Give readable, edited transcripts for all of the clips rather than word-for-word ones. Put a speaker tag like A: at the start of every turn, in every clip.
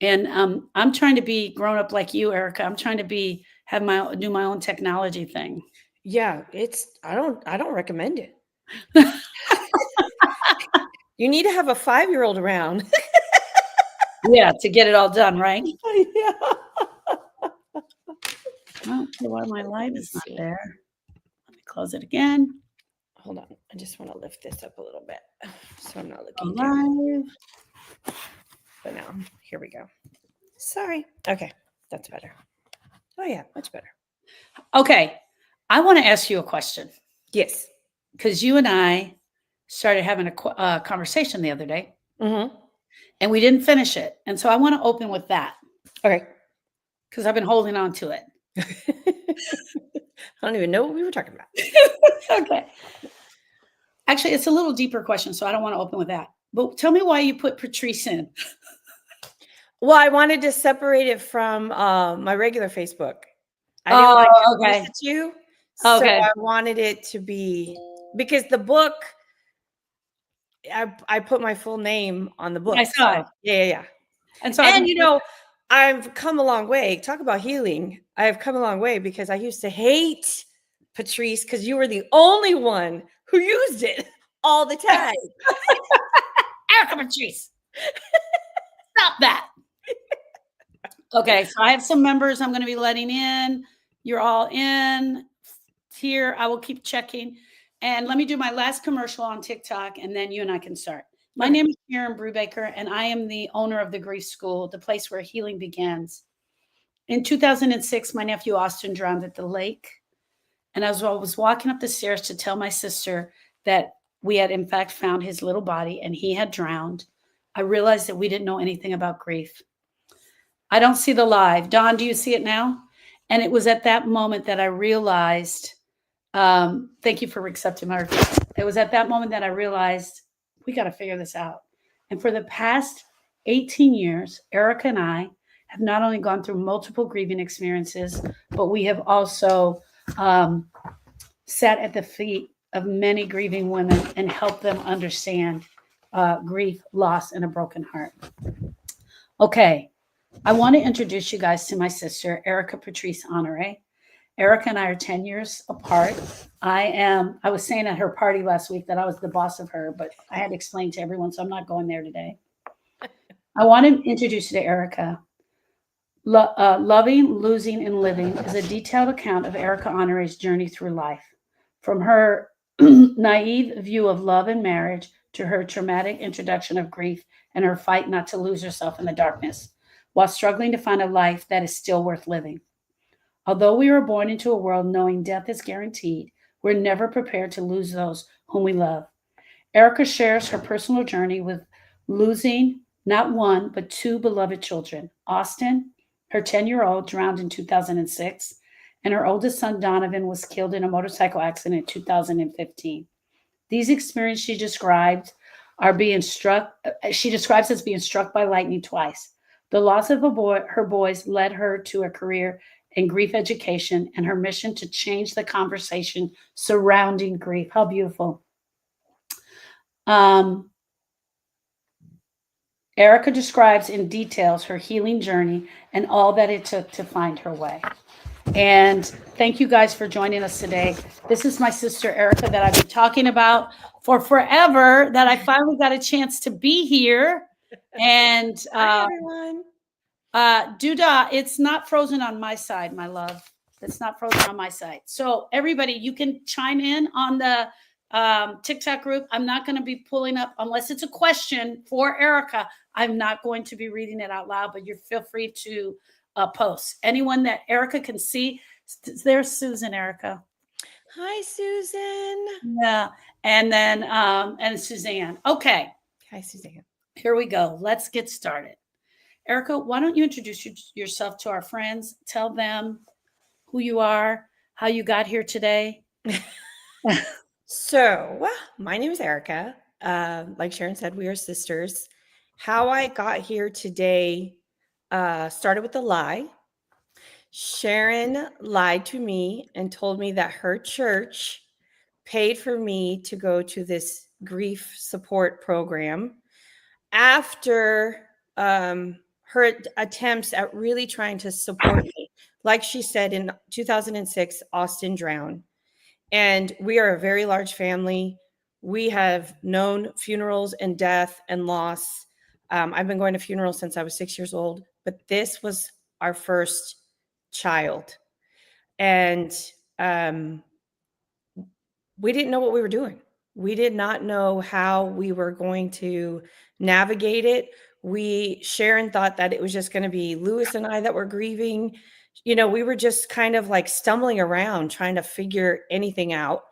A: And I'm trying to be grown up like you, Erica. I'm trying to do my own technology thing.
B: Yeah, I don't recommend it. You need to have a 5-year-old around.
A: Yeah, to get it all done, right?
B: Yeah.
A: I don't know why my light
B: Let me
A: is not
B: see.
A: there. Let me close it again.
B: Hold on. I just want to lift this up a little bit so I'm not
A: Go
B: looking down.
A: live.
B: But now, here we go. Sorry. Okay, that's better. Oh yeah, much better.
A: Okay, I want to ask you a question
B: Yes.
A: because you and I started having a conversation the other day,
B: Mm-hmm.
A: and we didn't finish it. And so I want to open with that
B: Okay.
A: because I've been holding on to it.
B: I don't even know what we were talking about.
A: Okay. Actually, it's a little deeper question, so I don't want to open with that. But tell me why you put Patrice in.
B: Well, I wanted to separate it from my regular Facebook. I didn't want to
A: Oh,
B: confuse
A: okay.
B: the two, so
A: Okay.
B: I wanted it to be because the book. I put my full name on the book.
A: I saw
B: So
A: it.
B: yeah.
A: And so I've
B: And
A: been
B: I've come a long way. Talk about healing. I've come a long way because I used to hate Patrice because you were the only one who used it all the time.
A: Erica Patrice. Stop that. Okay, so I have some members I'm going to be letting in. You're all in here. I will keep checking. And let me do my last commercial on TikTok, and then you and I can start. My name is Sharon Brubaker, and I am the owner of the Grief School, the place where healing begins. In 2006, my nephew Austin drowned at the lake. And as I was walking up the stairs to tell my sister that we had, in fact, found his little body and he had drowned, I realized that we didn't know anything about grief. I don't see the live. Don, do you see it now? And it was at that moment that I realized, thank you for accepting my request. It was at that moment that I realized we got to figure this out. And for the past 18 years, Erica and I have not only gone through multiple grieving experiences, but we have also um, sat at the feet of many grieving women and helped them understand grief, loss, and a broken heart. Okay, I want to introduce you guys to my sister, Erica Patrice Honore. Erica and I are 10 years apart. I was saying at her party last week that I was the boss of her, but I had to explain to everyone, so I'm not going there today. I want to introduce you to Erica. Loving, Losing, and Living is a detailed account of Erica Honore's journey through life. From her naive view of love and marriage to her traumatic introduction of grief and her fight not to lose herself in the darkness while struggling to find a life that is still worth living. Although we were born into a world knowing death is guaranteed, we're never prepared to lose those whom we love. Erica shares her personal journey with losing not one, but two beloved children. Austin, her 10-year-old, drowned in 2006, and her oldest son, Donovan, was killed in a motorcycle accident in 2015. These experiences she describes as being struck by lightning twice. The loss of her boys led her to a career in grief education and her mission to change the conversation surrounding grief. How beautiful. Um, Erica describes in details her healing journey and all that it took to find her way. And thank you guys for joining us today. This is my sister Erica that I've been talking about for forever, that I finally got a chance to be here. And
B: Hi, everyone.
A: Duda, it's not frozen on my side, my love. It's not frozen on my side. So everybody, you can chime in on the TikTok group. I'm not going to be pulling up unless it's a question for Erica. I'm not going to be reading it out loud, but you feel free to post. Anyone that Erica can see. There's Susan, Erica.
B: Hi, Susan.
A: Yeah. And then and Suzanne. Okay.
B: Hi, Suzanne.
A: Here we go. Let's get started. Erica, why don't you introduce yourself to our friends? Tell them who you are, how you got here today.
B: So, my name is Erica. Like Sharon said, we are sisters. How I got here today started with a lie. Sharon lied to me and told me that her church paid for me to go to this grief support program after her attempts at really trying to support me. Like she said, in 2006, Austin drowned. And we are a very large family. We have known funerals and death and loss. I've been going to funerals since I was 6 years old, but this was our first child. And we didn't know what we were doing. We did not know how we were going to navigate it. Sharon thought that it was just going to be Lewis and I that were grieving. We were just kind of like stumbling around trying to figure anything out.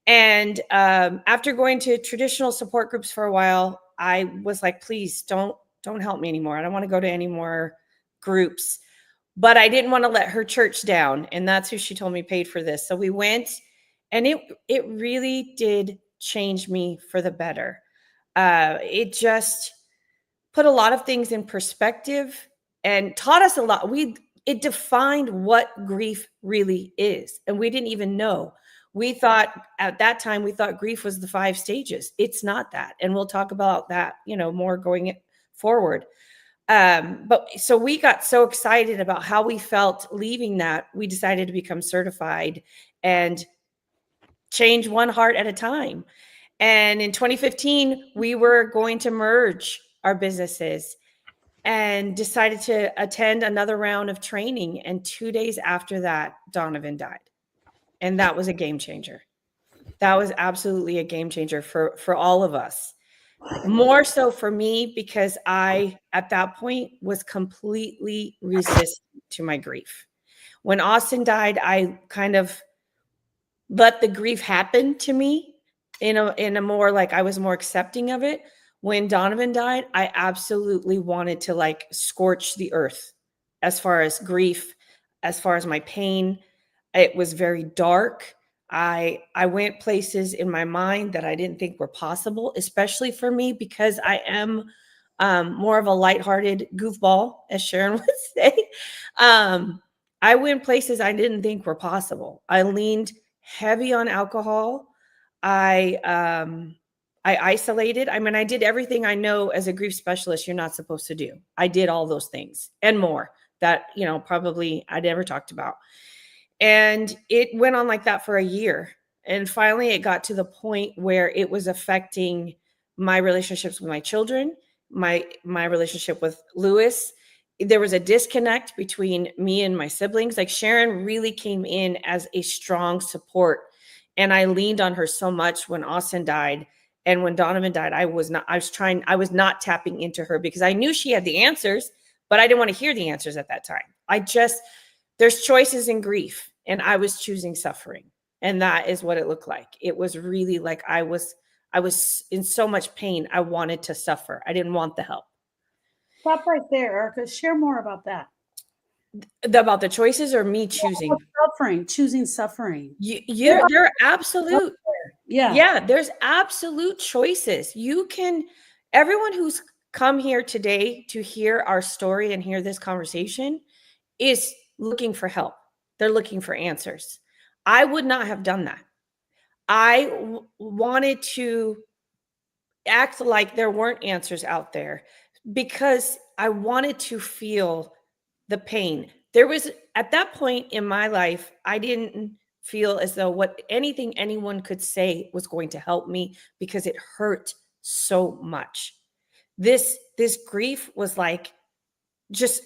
B: And after going to traditional support groups for a while, I was like, please don't help me anymore. I don't want to go to any more groups. But I didn't want to let her church down. And that's who she told me paid for this. So we went, and it really did change me for the better. It just put a lot of things in perspective and taught us a lot. It defined what grief really is. And we didn't even know. We thought at that time, grief was the 5 stages. It's not that. And we'll talk about that, more going forward. But so we got so excited about how we felt leaving that, we decided to become certified and change one heart at a time. And in 2015, we were going to merge our businesses and decided to attend another round of training. And 2 days after that, Donovan died. And that was a game changer. That was absolutely a game changer for all of us. More so for me, because I, at that point, was completely resistant to my grief. When Austin died, I kind of let the grief happen to me in a more like, I was more accepting of it. When Donovan died, I absolutely wanted to like scorch the earth as far as grief, as far as my pain. It was very dark. I went places in my mind that I didn't think were possible, especially for me, because I am more of a lighthearted goofball, as Sharon would say. I went places I didn't think were possible. I leaned heavy on alcohol. I isolated. I mean, I did everything I know as a grief specialist you're not supposed to do. I did all those things and more that, probably I never talked about. And it went on like that for a year. And finally, it got to the point where it was affecting my relationships with my children, my relationship with Lewis. There was a disconnect between me and my siblings. Like Sharon really came in as a strong support. And I leaned on her so much when Austin died. And when Donovan died, I was not tapping into her because I knew she had the answers, but I didn't want to hear the answers at that time. There's choices in grief, and I was choosing suffering. And that is what it looked like. It was really like I was in so much pain. I wanted to suffer. I didn't want the help.
A: Stop right there, Erica. Share more about that.
B: About the choices or me choosing?
A: Choosing suffering.
B: There are absolute.
A: Yeah.
B: There's absolute choices. Everyone who's come here today to hear our story and hear this conversation is looking for help. They're looking for answers. I would not have done that. I wanted to act like there weren't answers out there because I wanted to feel the pain. At that point in my life, I didn't feel as though anything anyone could say was going to help me because it hurt so much. This grief was like,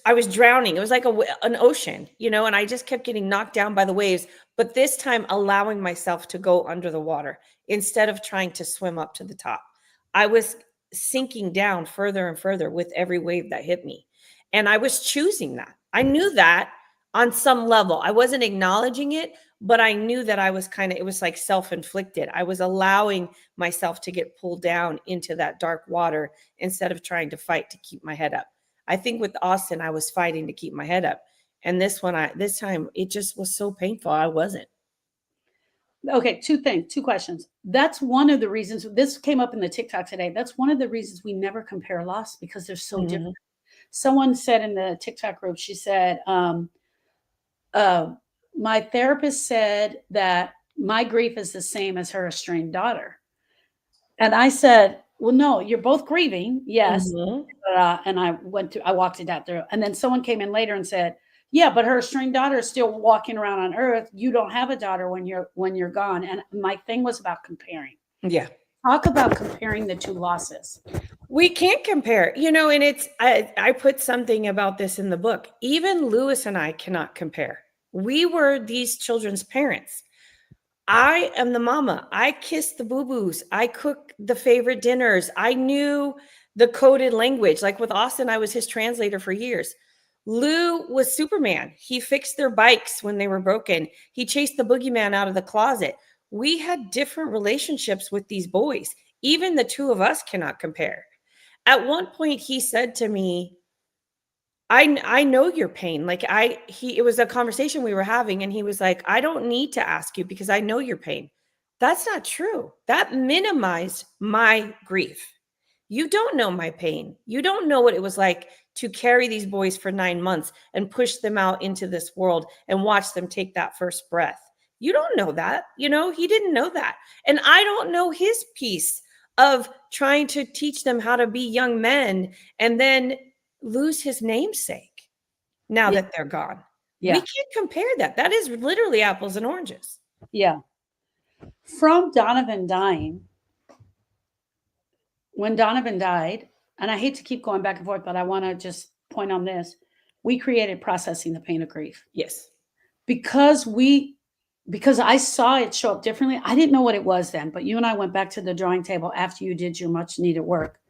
B: I was drowning. It was like an ocean, and I just kept getting knocked down by the waves, but this time allowing myself to go under the water instead of trying to swim up to the top. I was sinking down further and further with every wave that hit me. And I was choosing that. I knew that on some level. I wasn't acknowledging it, but I knew that it was like self-inflicted. I was allowing myself to get pulled down into that dark water instead of trying to fight to keep my head up. I think with Austin, I was fighting to keep my head up. And this time, it just was so painful. I wasn't.
A: Okay, two questions. That's one of the reasons this came up in the TikTok today. That's one of the reasons we never compare loss because they're so different. Someone said in the TikTok group, she said, my therapist said that my grief is the same as her estranged daughter. And I said, well, no, you're both grieving. Yes.
B: Mhm.
A: And I walked it out through. And then someone came in later and said, yeah, but her estranged daughter is still walking around on earth. You don't have a daughter when you're gone. And my thing was about comparing.
B: Yeah.
A: Talk about comparing the two losses.
B: We can't compare, and I put something about this in the book. Even Lewis and I cannot compare. We were these children's parents. I am the mama. I kissed the boo-boos. I cooked the favorite dinners. I knew the coded language. Like with Austin, I was his translator for years. Lou was Superman. He fixed their bikes when they were broken. He chased the boogeyman out of the closet. We had different relationships with these boys. Even the two of us cannot compare. At one point, he said to me, I know your pain. Like it was a conversation we were having, and he was like, I don't need to ask you because I know your pain. That's not true. That minimized my grief. You don't know my pain. You don't know what it was like to carry these boys for 9 months and push them out into this world and watch them take that first breath. You don't know that. He didn't know that. And I don't know his piece of trying to teach them how to be young men and then lose his namesake now
A: Yeah.
B: that they're gone.
A: Yeah.
B: We can't compare that. That is literally apples and oranges.
A: Yeah. From Donovan dying, when Donovan died, and I hate to keep going back and forth, but I want to just point on this. We created processing the pain of grief.
B: Yes.
A: Because I saw it show up differently. I didn't know what it was then, but you and I went back to the drawing table after you did your much needed work.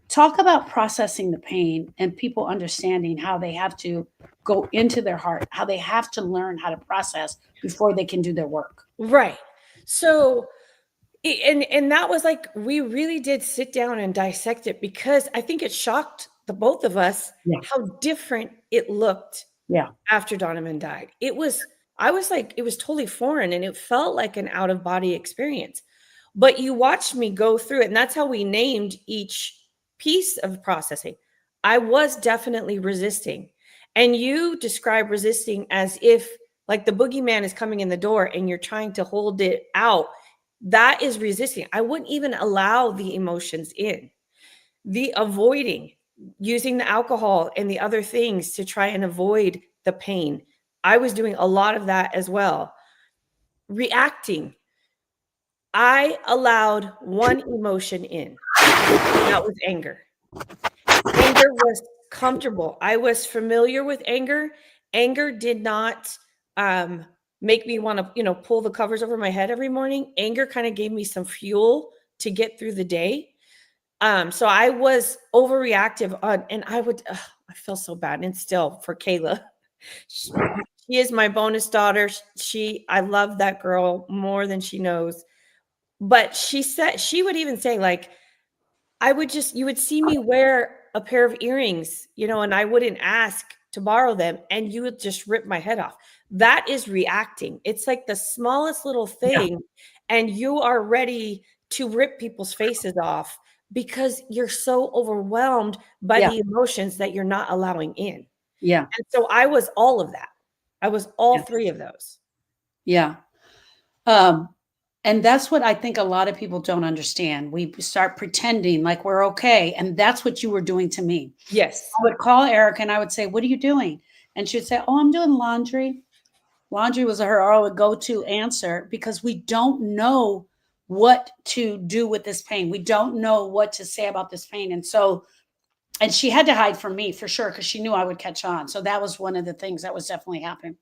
A: Talk about processing the pain and people understanding how they have to go into their heart, how they have to learn how to process before they can do their work.
B: Right. So, and that was like, we really did sit down and dissect it because I think it shocked the both of us how different it looked after Donovan died. I was like, it was totally foreign and it felt like an out of body experience. But you watched me go through it, and that's how we named each piece of processing. I was definitely resisting. And you describe resisting as if like the boogeyman is coming in the door and you're trying to hold it out. That is resisting. I wouldn't even allow the emotions in. The avoiding, using the alcohol and the other things to try and avoid the pain. I was doing a lot of that as well. Reacting. I allowed one emotion in. That was anger. Anger was comfortable. I was familiar with anger. Anger did not make me want to, pull the covers over my head every morning. Anger kind of gave me some fuel to get through the day. So I was overreactive and I feel so bad. And still for Kayla, she is my bonus daughter. I love that girl more than she knows. But she would even say like, you would see me wear a pair of earrings, and I wouldn't ask to borrow them and you would just rip my head off. That is reacting. It's like the smallest little thing and you are ready to rip people's faces off because you're so overwhelmed by the emotions that you're not allowing in.
A: Yeah.
B: And so I was all of that. I was all three of those.
A: Yeah. And that's what I think a lot of people don't understand. We start pretending like we're okay. And that's what you were doing to me.
B: Yes.
A: I would call Erica and I would say, what are you doing? And she would say, oh, I'm doing laundry. Laundry was her go-to answer because we don't know what to do with this pain. We don't know what to say about this pain. And she had to hide from me for sure because she knew I would catch on. So that was one of the things that was definitely happening.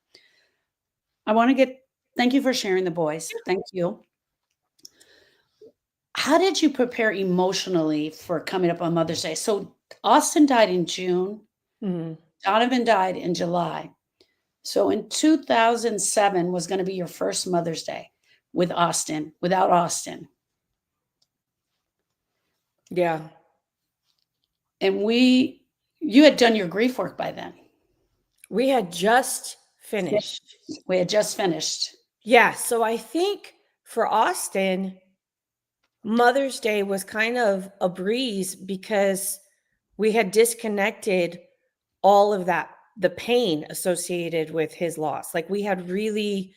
A: Thank you for sharing the boys. Thank you. How did you prepare emotionally for coming up on Mother's Day? So Austin died in June.
B: Mm-hmm.
A: Donovan died in July. So in 2007 was going to be your first Mother's Day without Austin.
B: Yeah.
A: And you had done your grief work by then.
B: We had just finished. Yeah. So I think for Austin, Mother's Day was kind of a breeze because we had disconnected all of that, the pain associated with his loss. Like we had really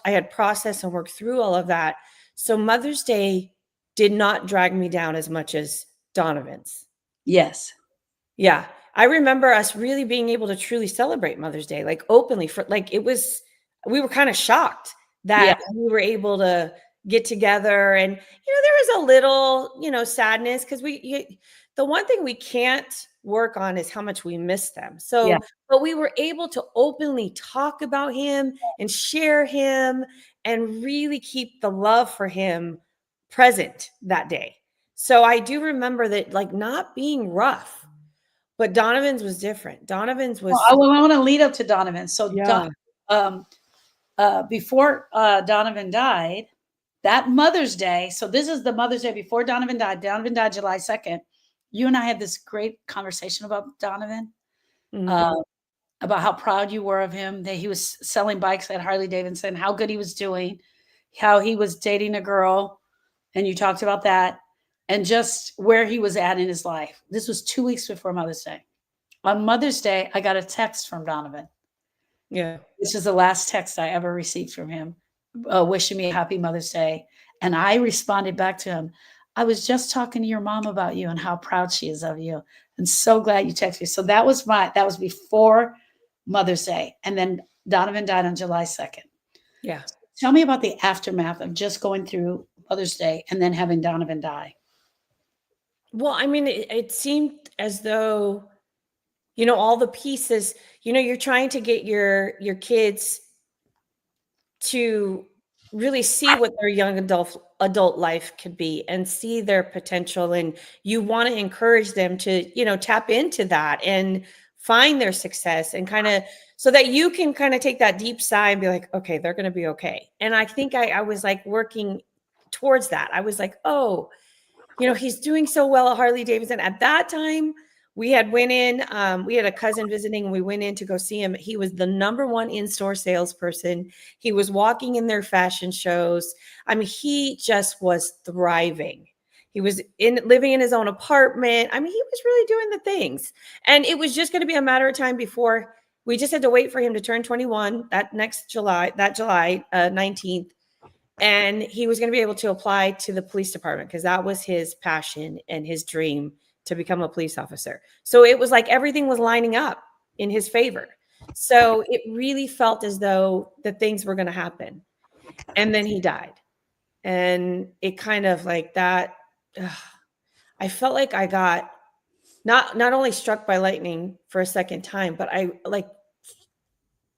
B: I had processed and worked through all of that. So Mother's Day did not drag me down as much as Donovan's.
A: Yes.
B: Yeah. I remember us really being able to truly celebrate Mother's Day, like openly for like we were kind of shocked
A: Yeah.
B: that we were able to get together. And, there was a little, sadness because the one thing we can't work on is how much we miss them.
A: Yeah.
B: So, but we were able to openly talk about him and share him and really keep the love for him present that day. So I do remember that, like, not being rough, but Donovan's was different. Donovan's
A: Well,
B: was
A: I want to lead up to Donovan. So
B: yeah.
A: before Donovan died, that Mother's Day, so this is the Mother's Day before Donovan died. Donovan died July 2nd. You and I had this great conversation about Donovan,
B: Mhm.
A: about how proud you were of him, that he was selling bikes at Harley Davidson, how good he was doing, how he was dating a girl, and you talked about that, and just where he was at in his life. This was 2 weeks before Mother's Day. On Mother's Day, I got a text from Donovan.
B: Yeah.
A: This is the last text I ever received from him, wishing me a happy Mother's Day. And I responded back to him, I was just talking to your mom about you and how proud she is of you. And so glad you texted me. So that was before Mother's Day. And then Donovan died on July 2nd.
B: Yeah.
A: Tell me about the aftermath of just going through Mother's Day and then having Donovan die.
B: Well, I mean, it seemed as though, all the pieces, you're trying to get your kids to really see what their young adult life could be and see their potential, and you want to encourage them to tap into that and find their success, and kind of so that you can kind of take that deep sigh and be like, okay, they're going to be okay. And I think I was like working towards that. I was like, oh, he's doing so well at Harley Davidson. At that time, we had we had a cousin visiting, and we went in to go see him. He was the #1 in-store salesperson. He was walking in their fashion shows. I mean, he just was thriving. He was living in his own apartment. I mean, he was really doing the things. And it was just going to be a matter of time before we just had to wait for him to turn 21 that July 19th. And he was going to be able to apply to the police department because that was his passion and his dream, to become a police officer. So it was like everything was lining up in his favor. So it really felt as though the things were going to happen. And then he died. And it kind of like that. I felt like I got not only struck by lightning for a second time, but I like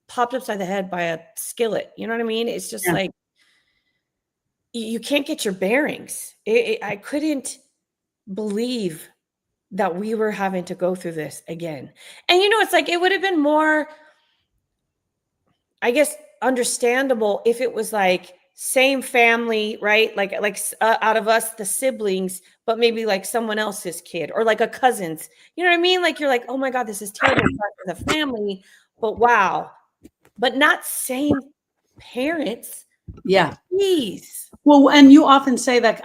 B: popped upside the head by a skillet. You know what I mean? It's just
A: Yeah.
B: like, you can't get your bearings. I couldn't believe that we were having to go through this again. And it's like, it would have been more, I guess, understandable if it was like same family, right? Like out of us, the siblings, but maybe like someone else's kid or like a cousin's. You know what I mean? Like, you're like, oh my God, this is terrible for the family, but wow. But not same parents.
A: Yeah.
B: Please.
A: Well, and you often say that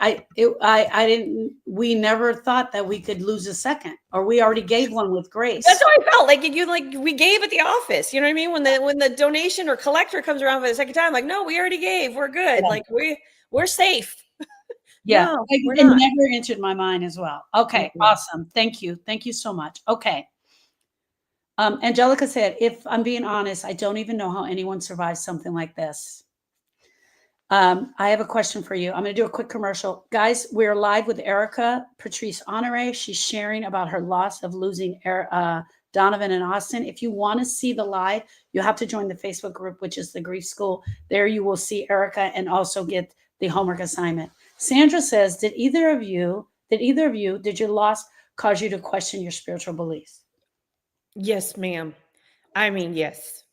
A: we never thought that we could lose a second, or we already gave one with grace.
B: That's how I felt. Like we gave at the office. You know what I mean? When the donation or collector comes around for the second time, like, no, we already gave. We're good.
A: Yeah.
B: Like we're safe.
A: Yeah.
B: No,
A: it
B: we're not.
A: never entered my mind as well. Okay.
B: Mhm.
A: Awesome. Thank you. Thank you so much. Okay. Angelica said, if I'm being honest, I don't even know how anyone survives something like this. I have a question for you. I'm going to do a quick commercial. Guys, we're live with Erica Honore. She's sharing about her loss of losing Donovan and Austin. If you want to see the live, you have to join the Facebook group, which is the Grief School. There you will see Erica and also get the homework assignment. Sandra says, did your loss cause you to question your spiritual beliefs?
B: Yes, ma'am. I mean, yes.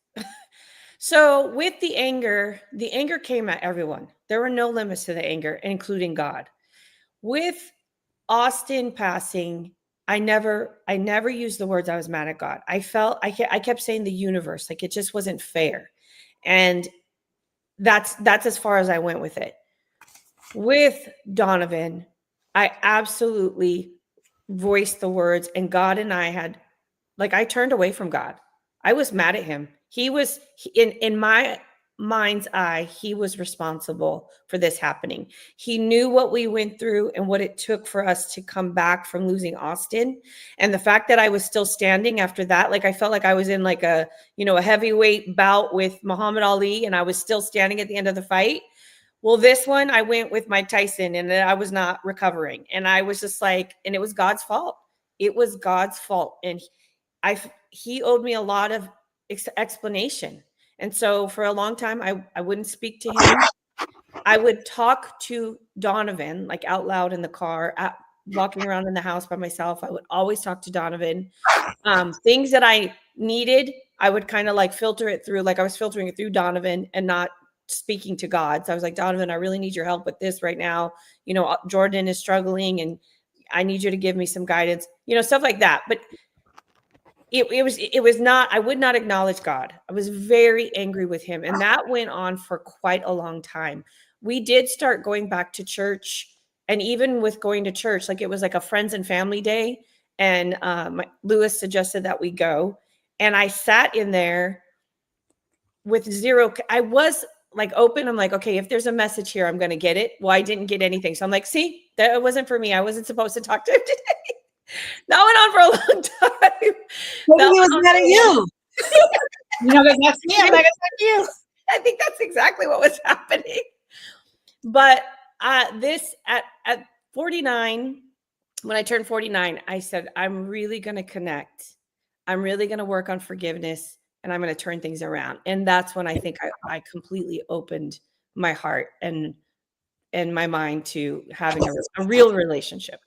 B: So with the anger came at everyone. There were no limits to the anger, including God. With Austin passing, I never used the words I was mad at God. I kept saying the universe, like it just wasn't fair. And that's as far as I went with it. With Donovan, I absolutely voiced the words, and God and I turned away from God. I was mad at him. He was in my mind's eye, he was responsible for this happening. He knew what we went through and what it took for us to come back from losing Austin. And the fact that I was still standing after that, like I felt like I was in like a, a heavyweight bout with Muhammad Ali and I was still standing at the end of the fight. Well, this one I went with Mike Tyson and I was not recovering. And I was just like, and it was God's fault. It was God's fault. And he owed me a lot of explanation. And so for a long time, I wouldn't speak to him. I would talk to Donovan, like out loud in the car, walking around in the house by myself. I would always talk to Donovan. Things that I needed, I would kind of like filter it through, like I was filtering it through Donovan and not speaking to God. So I was like, Donovan, I really need your help with this right now. Jordan is struggling and I need you to give me some guidance, stuff like that. But it was not, I would not acknowledge God. I was very angry with him. And that went on for quite a long time. We did start going back to church. And even with going to church, like it was like a friends and family day. And Lewis suggested that we go. And I sat in there with zero. I was like open. I'm like, okay, if there's a message here, I'm going to get it. Well, I didn't get anything. So I'm like, see, that wasn't for me. I wasn't supposed to talk to him today. That went on for a long time.
A: Maybe he was mad at you. Because that's me. I'm like, it's you.
B: I think that's exactly what was happening. But this at 49, when I turned 49, I said, I'm really going to connect. I'm really going to work on forgiveness and I'm going to turn things around. And that's when I think I completely opened my heart and my mind to having a real relationship.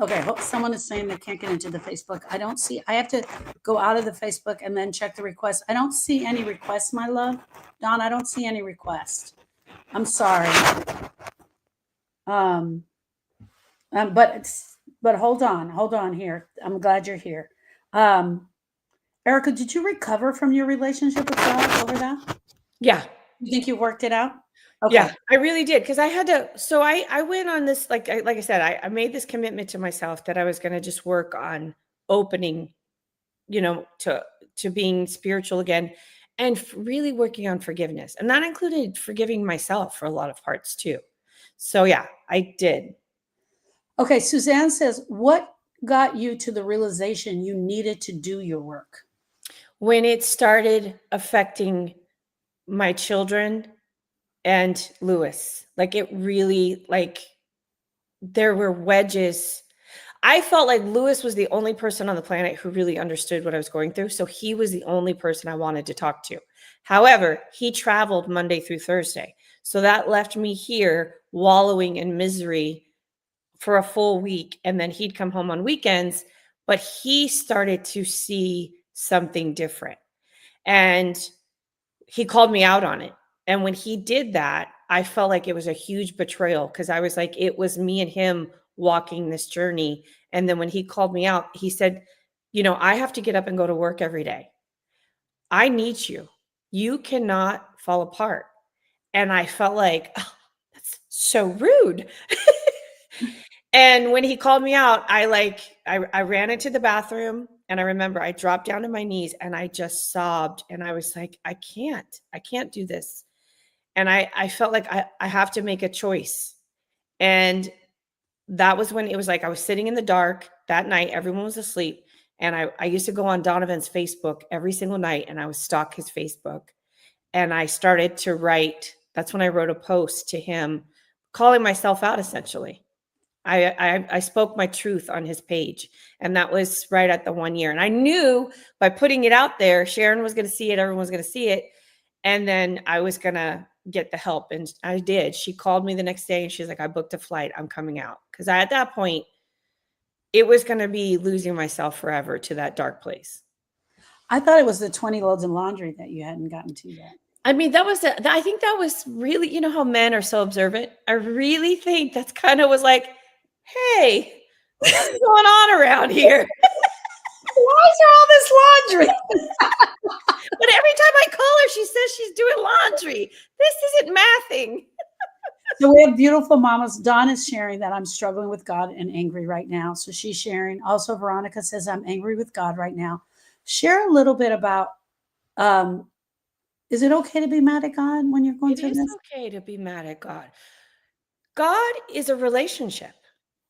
A: Okay, someone is saying they can't get into the Facebook. I have to go out of the Facebook and then check the request. I don't see any requests, my love. Dawn, I don't see any requests. I'm sorry. But hold on here. I'm glad you're here. Erica, did you recover from your relationship with God over that?
B: Yeah.
A: You think you worked it out?
B: Okay. Yeah, I really did. Cause I had to, so I went on this, like I said, I made this commitment to myself that I was going to just work on opening, to being spiritual again and really working on forgiveness. And that included forgiving myself for a lot of parts too. So yeah, I did.
A: Okay. Suzanne says, what got you to the realization you needed to do your work?
B: When it started affecting my children and Lewis, like it really, like there were wedges. I felt like Lewis was the only person on the planet who really understood what I was going through. So he was the only person I wanted to talk to. However, he traveled Monday through Thursday. So that left me here wallowing in misery for a full week. And then he'd come home on weekends, but he started to see something different. And he called me out on it. And when he did that, I felt like it was a huge betrayal because I was like, it was me and him walking this journey. And then when he called me out, he said, I have to get up and go to work every day. I need you. You cannot fall apart. And I felt like, oh, that's so rude. And when he called me out, I ran into the bathroom and I remember I dropped down to my knees and I just sobbed. And I was like, I can't do this. And I felt like I have to make a choice. And that was when it was like I was sitting in the dark that night. Everyone was asleep. And I used to go on Donovan's Facebook every single night and I would stalk his Facebook. And I started to write. That's when I wrote a post to him calling myself out, essentially. I spoke my truth on his page. And that was right at the 1 year. And I knew by putting it out there, Sharon was going to see it. Everyone was going to see it. And then I was going to get the help. And I did. She called me the next day and she's like, I booked a flight. I'm coming out. Because at that point, it was going to be losing myself forever to that dark place.
A: I thought it was the 20 loads of laundry that you hadn't gotten to yet.
B: I mean, I think that was really, how men are so observant. I really think that's kind of was like, hey, what's going on around here?
A: Why is there all this laundry?
B: But every time I call her, she says she's doing laundry. This isn't mathing.
A: So we have beautiful mamas. Dawn is sharing that I'm struggling with God and angry right now. So she's sharing. Also, Veronica says, I'm angry with God right now. Share a little bit about Is it okay to be mad at God when you're going
B: It
A: through
B: is
A: this?
B: okay to be mad at God. God is a relationship,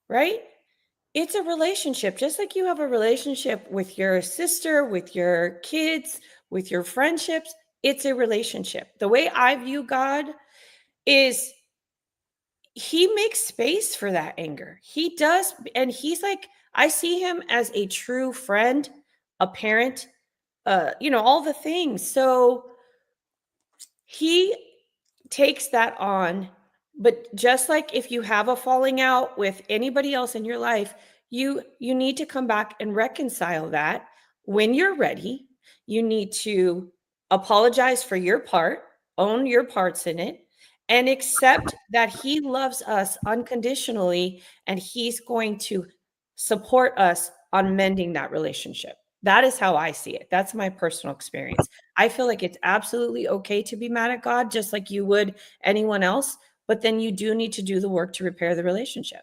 B: right? It's a relationship, just like you have a relationship with your sister, with your kids, with your friendships. It's a relationship. The way I view God is he makes space for that anger. He does. And he's like, I see him as a true friend, a parent, all the things. So he takes that on. But just like if you have a falling out with anybody else in your life, you need to come back and reconcile that when you're ready. You need to apologize for your part, own your parts in it, and accept that he loves us unconditionally and he's going to support us on mending that relationship. That is how I see it. That's my personal experience. I feel like it's absolutely okay to be mad at God, just like you would anyone else. But then you do need to do the work to repair the relationship.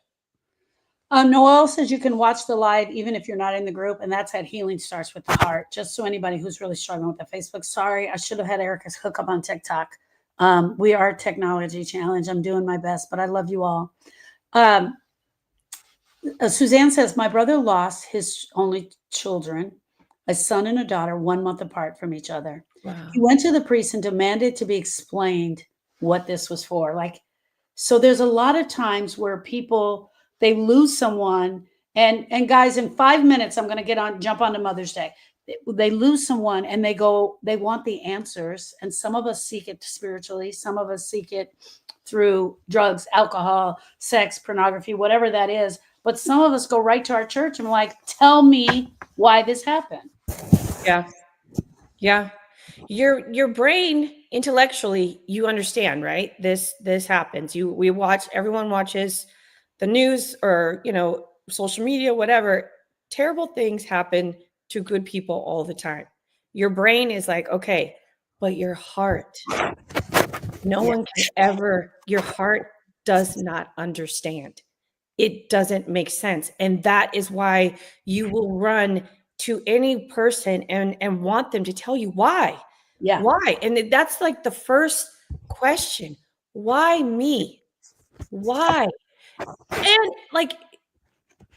A: Noel says you can watch the live even if you're not in the group, and that's at Healing Starts with the Heart. Just so anybody who's really struggling with the Facebook. Sorry, I should have had Erica's hook up on TikTok. We are a technology challenge. I'm doing my best, but I love you all. Suzanne says, my brother lost his only children, a son and a daughter, 1 month apart from each other.
B: Wow.
A: He went to the priest and demanded to be explained what this was for. So there's a lot of times where people, they lose someone, and guys, in 5 minutes, I'm going to jump onto Mother's Day. They lose someone and they want the answers. And some of us seek it spiritually. Some of us seek it through drugs, alcohol, sex, pornography, whatever that is. But some of us go right to our church and we're like, tell me why this happened.
B: Yeah. Yeah. Your brain intellectually, you understand, right? This happens. Everyone watches the news or, social media, whatever. Terrible things happen to good people all the time. Your brain is like, okay, but your heart, your heart does not understand. It doesn't make sense. And that is why you will run to any person and want them to tell you why.
A: Yeah.
B: Why? And that's like the first question. Why me? Why? And like,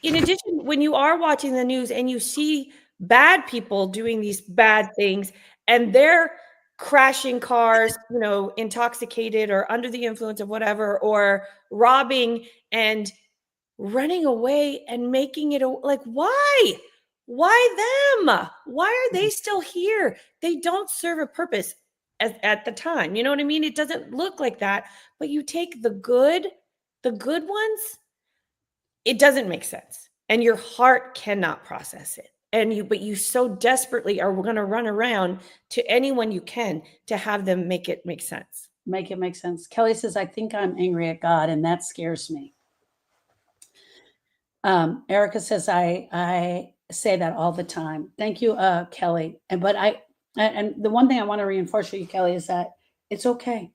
B: in addition, when you are watching the news and you see bad people doing these bad things and they're crashing cars, intoxicated or under the influence of whatever, or robbing and running away and making it like, why them? Why are they still here? They don't serve a purpose at the time. You know what I mean? It doesn't look like that, but you take the good ones, it doesn't make sense, and your heart cannot process it. But you so desperately are going to run around to anyone you can to have them make it make sense.
A: Make it make sense. Kelly says, I think I'm angry at God, and that scares me. Erica says, I say that all the time. Thank you, Kelly. And the one thing I want to reinforce for you, Kelly, is that it's okay.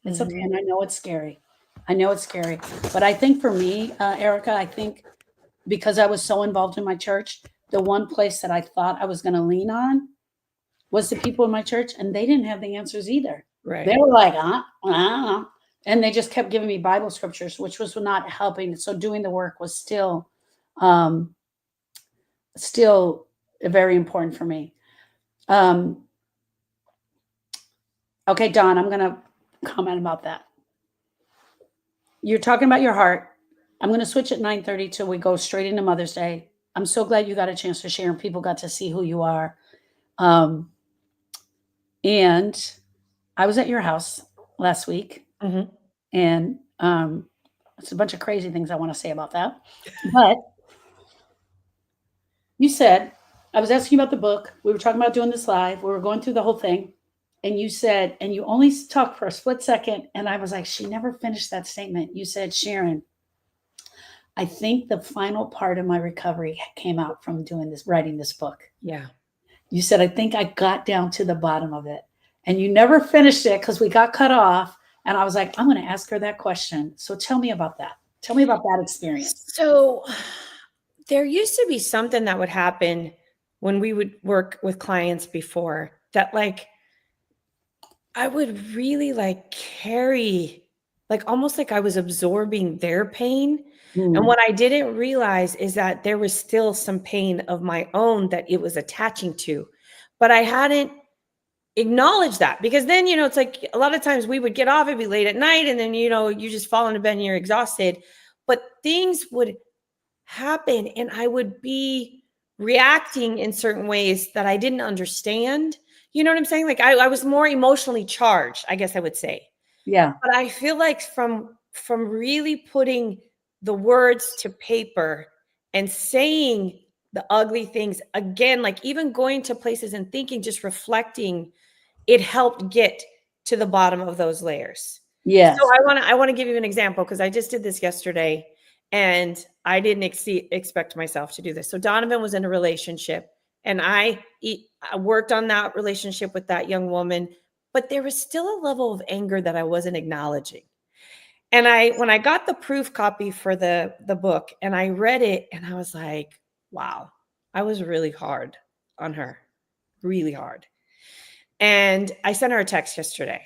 A: It's okay. And I know it's scary. But I think for me, Erica, I think because I was so involved in my church, the one place that I thought I was going to lean on was the people in my church, and they didn't have the answers either.
B: Right.
A: They were like, and they just kept giving me Bible scriptures, which was not helping. So doing the work was still very important for me. Okay, Don, I'm going to comment about that. You're talking about your heart. I'm going to switch at 9:30 till we go straight into Mother's Day. I'm so glad you got a chance to share and people got to see who you are. And I was at your house last week, and it's a bunch of crazy things I want to say about that. But you said, I was asking you about the book. We were talking about doing this live. We were going through the whole thing. And you said, and you only talked for a split second. And I was like, she never finished that statement. You said, Sharon, I think the final part of my recovery came out from writing this book.
B: Yeah.
A: You said, I think I got down to the bottom of it. And you never finished it because we got cut off. And I was like, I'm going to ask her that question. So tell me about that. Tell me about that experience.
B: So there used to be something that would happen when we would work with clients before that, like, I would really like carry, like almost like I was absorbing their pain. And
A: Mm.
B: what I didn't realize is that there was still some pain of my own that it was attaching to. But I hadn't acknowledged that, because then, it's like a lot of times we would get off, it'd be late at night, and then, you just fall into bed and you're exhausted. But things would happen and I would be reacting in certain ways that I didn't understand. You know what I'm saying? Like I was more emotionally charged, I guess I would say.
A: Yeah.
B: But I feel like from really putting the words to paper and saying the ugly things again, like even going to places and thinking, just reflecting, it helped get to the bottom of those layers. So
A: Yes.
B: I want to give you an example, because I just did this yesterday and I didn't expect myself to do this. So Donovan was in a relationship and I worked on that relationship with that young woman, but there was still a level of anger that I wasn't acknowledging. And when I got the proof copy for the book and I read it, and I was like, wow, I was really hard on her, really hard. And I sent her a text yesterday.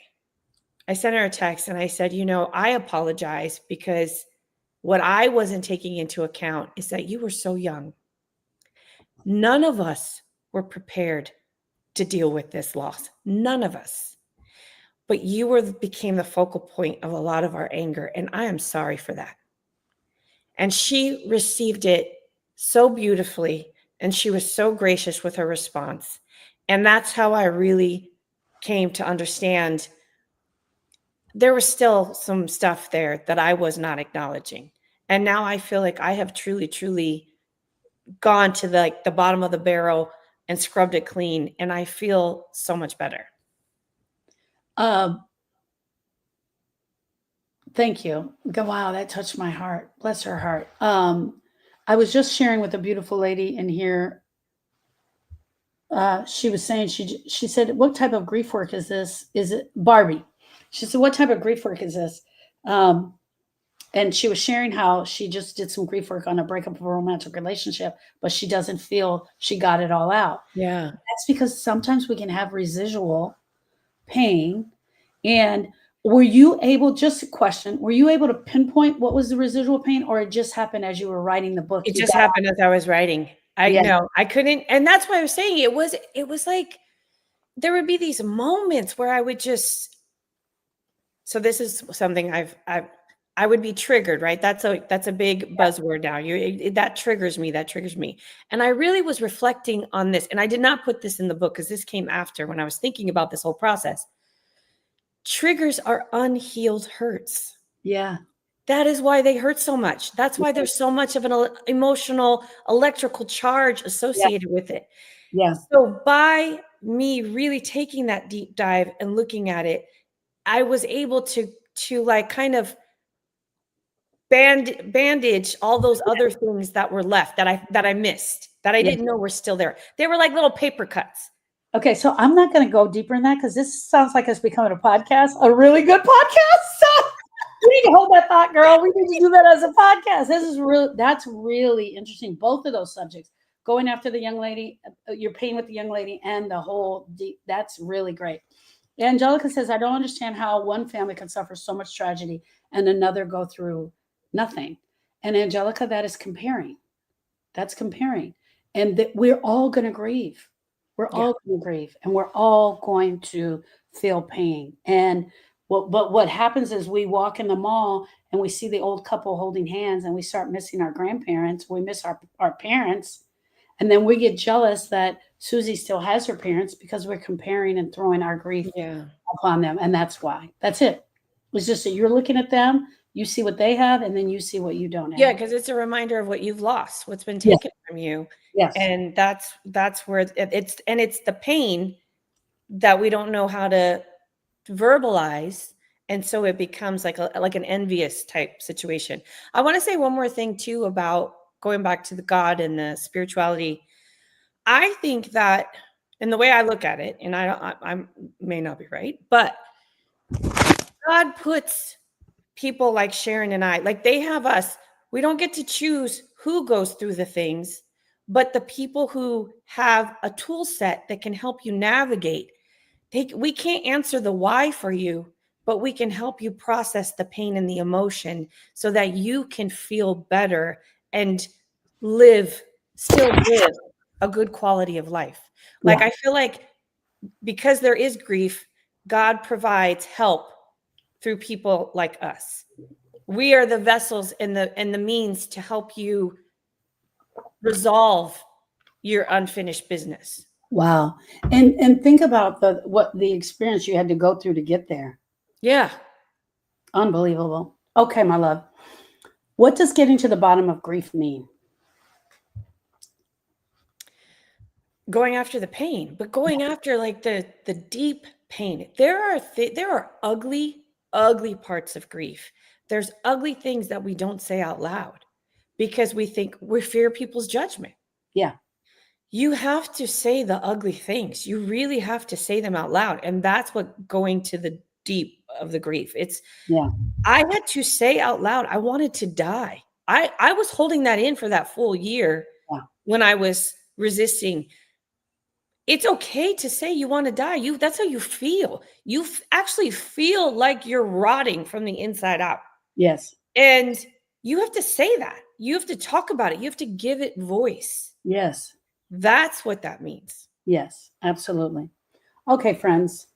B: I sent her a text and I said, I apologize, because what I wasn't taking into account is that you were so young. None of us were prepared to deal with this loss. None of us. But you became the focal point of a lot of our anger. And I am sorry for that. And she received it so beautifully. And she was so gracious with her response. And that's how I really came to understand there was still some stuff there that I was not acknowledging. And now I feel like I have truly, truly gone to the bottom of the barrel and scrubbed it clean. And I feel so much better.
A: Thank you. Wow, that touched my heart. Bless her heart. I was just sharing with a beautiful lady in here. She was saying she said, "What type of grief work is this? Is it Barbie?" She said, "What type of grief work is this?" And she was sharing how she just did some grief work on a breakup of a romantic relationship, but she doesn't feel she got it all out.
B: Yeah.
A: That's because sometimes we can have residual pain. And were you able, just a question, were you able to pinpoint what was the residual pain, or it just happened as you were writing the book?
B: It
A: You
B: just
A: got,
B: happened as I was writing. I
A: yeah,
B: know I couldn't. And that's why I was saying it was like there would be these moments where I would just, so this is something I would be triggered, right? That's a big buzzword now. That triggers me. That triggers me. And I really was reflecting on this, and I did not put this in the book because this came after when I was thinking about this whole process. Triggers are unhealed hurts.
A: yeah,
B: That is why they hurt so much. That's why there's so much of an emotional electrical charge
A: yeah,
B: associated with it.
A: yeah,
B: So by me really taking that deep dive and looking at it, I was able to like kind of bandage all those other things that were left that I missed, that I
A: yeah.
B: didn't know were still there. They were like little paper cuts.
A: Okay, so I'm not going to go deeper in that because this sounds like it's becoming a podcast, a really good podcast. So we need to hold that thought, girl. We need to do that as a podcast. This is real. That's really interesting. Both of those subjects, going after the young lady, your pain with the young lady, and the whole. That's really great. Angelica says, "I don't understand how one family can suffer so much tragedy and another go through nothing." And Angelica, that is comparing. That's comparing, and that we're all going to grieve. We're
B: Yeah.
A: all going to grieve, and we're all going to feel pain. And what happens is we walk in the mall and we see the old couple holding hands, and we start missing our grandparents. We miss our parents, and then we get jealous that Susie still has her parents because we're comparing and throwing our grief
B: Yeah.
A: upon them. And that's why. That's it. It's just that you're looking at them, you see what they have, and then you see what you don't
B: Yeah,
A: have.
B: because it's a reminder of what you've lost, what's been
A: Yes.
B: taken from you.
A: Yes.
B: And that's where it's the pain that we don't know how to verbalize. And so it becomes like an envious type situation. I want to say one more thing too about going back to the God and the spirituality. I think that, and the way I look at it, and I may not be right, but God puts people like Sharon and I, like they have us. We don't get to choose who goes through the things, but the people who have a tool set that can help you navigate. We can't answer the why for you, but we can help you process the pain and the emotion so that you can feel better and still live a good quality of life. Like,
A: Yeah.
B: I feel like because there is grief, God provides help through people like us. We are the vessels and the means to help you resolve your unfinished business.
A: Wow. And think about the experience you had to go through to get there.
B: Yeah.
A: Unbelievable. Okay, my love. What does getting to the bottom of grief mean?
B: Going after the pain, but going after like the deep pain. There are ugly parts of grief. There's ugly things that we don't say out loud because we fear people's judgment.
A: Yeah.
B: You have to say the ugly things. You really have to say them out loud, and that's what going to the deep of the grief.
A: Yeah.
B: I had to say out loud, I wanted to die. I was holding that in for that full year
A: Yeah.
B: when I was resisting. It's okay to say you want to die. That's how you feel. You actually feel like you're rotting from the inside out.
A: Yes.
B: And you have to say that. You have to talk about it. You have to give it voice.
A: Yes.
B: That's what that means.
A: Yes, absolutely. Okay, friends.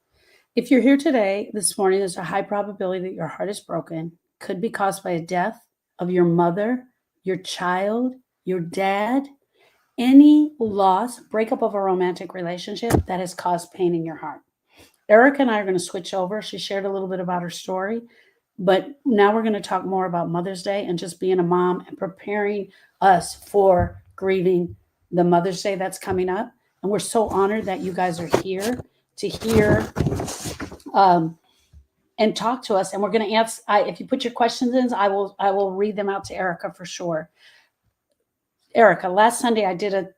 A: If you're here today, this morning, there's a high probability that your heart is broken. Could be caused by a death of your mother, your child, your dad, any loss, breakup of a romantic relationship that has caused pain in your heart. Erica and I are going to switch over. She shared a little bit about her story, but now we're going to talk more about Mother's Day and just being a mom and preparing us for grieving the Mother's Day that's coming up. And we're so honored that you guys are here to hear and talk to us. And we're going to answer. If you put your questions in, I will read them out to Erica for sure. Erica, last Sunday I did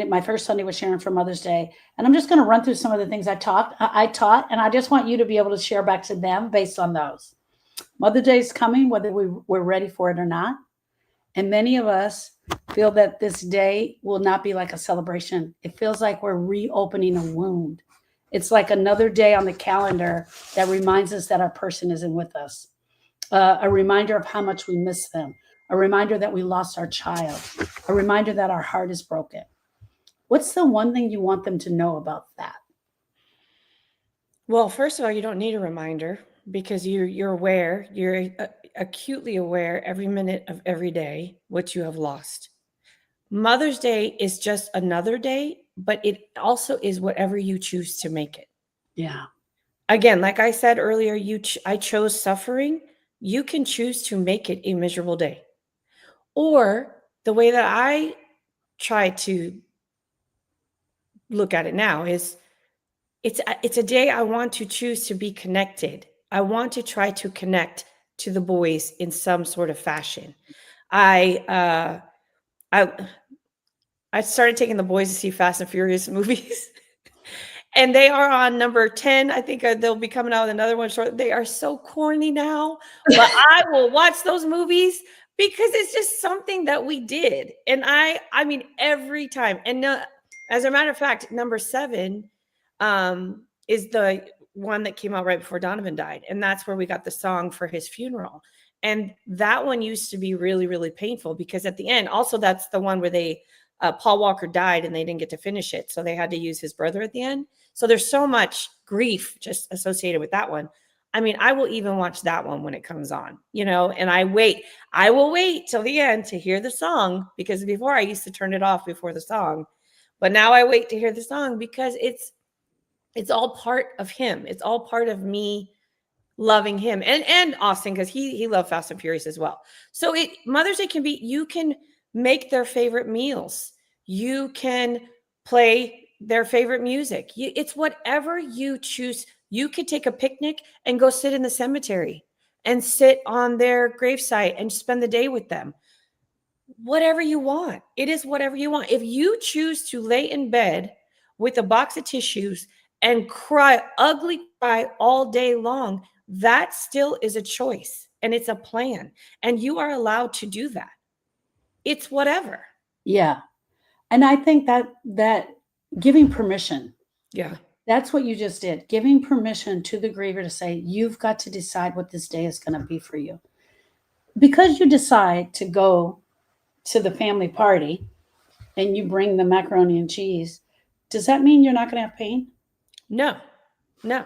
A: my first Sunday with Sharon for Mother's Day, and I'm just going to run through some of the things I taught, and I just want you to be able to share back to them based on those. Mother's Day is coming, whether we're ready for it or not, and many of us feel that this day will not be like a celebration. It feels like we're reopening a wound. It's like another day on the calendar that reminds us that our person isn't with us, a reminder of how much we miss them, a reminder that we lost our child, a reminder that our heart is broken. What's the one thing you want them to know about that?
B: Well, first of all, you don't need a reminder because you're aware, you're acutely aware every minute of every day what you have lost. Mother's Day is just another day, but it also is whatever you choose to make it.
A: Yeah.
B: Again, like I said earlier, I chose suffering. You can choose to make it a miserable day. Or the way that I try to look at it now is it's a day I want to choose to be connected. I want to try to connect to the boys in some sort of fashion. I started taking the boys to see Fast and Furious movies. And they are on number 10. I think they'll be coming out with another one short. They are so corny now, but I will watch those movies because it's just something that we did. And I mean, every time. And as a matter of fact, number 7 is the one that came out right before Donovan died. And that's where we got the song for his funeral. And that one used to be really, really painful because at the end, also that's the one where Paul Walker died and they didn't get to finish it. So they had to use his brother at the end. So there's so much grief just associated with that one. I mean, I will even watch that one when it comes on, and I will wait till the end to hear the song because before I used to turn it off before the song, but now I wait to hear the song because it's all part of him. It's all part of me loving him and Austin because he loved Fast and Furious as well. So Mother's Day you can make their favorite meals. You can play their favorite music. It's whatever you choose. You could take a picnic and go sit in the cemetery and sit on their gravesite and spend the day with them. Whatever you want. It is whatever you want. If you choose to lay in bed with a box of tissues and ugly cry all day long, that still is a choice and it's a plan. And you are allowed to do that. It's whatever.
A: Yeah. And I think that giving permission.
B: Yeah.
A: That's what you just did, giving permission to the griever to say, you've got to decide what this day is going to be for you. Because you decide to go to the family party and you bring the macaroni and cheese, does that mean you're not going to have pain?
B: No, no.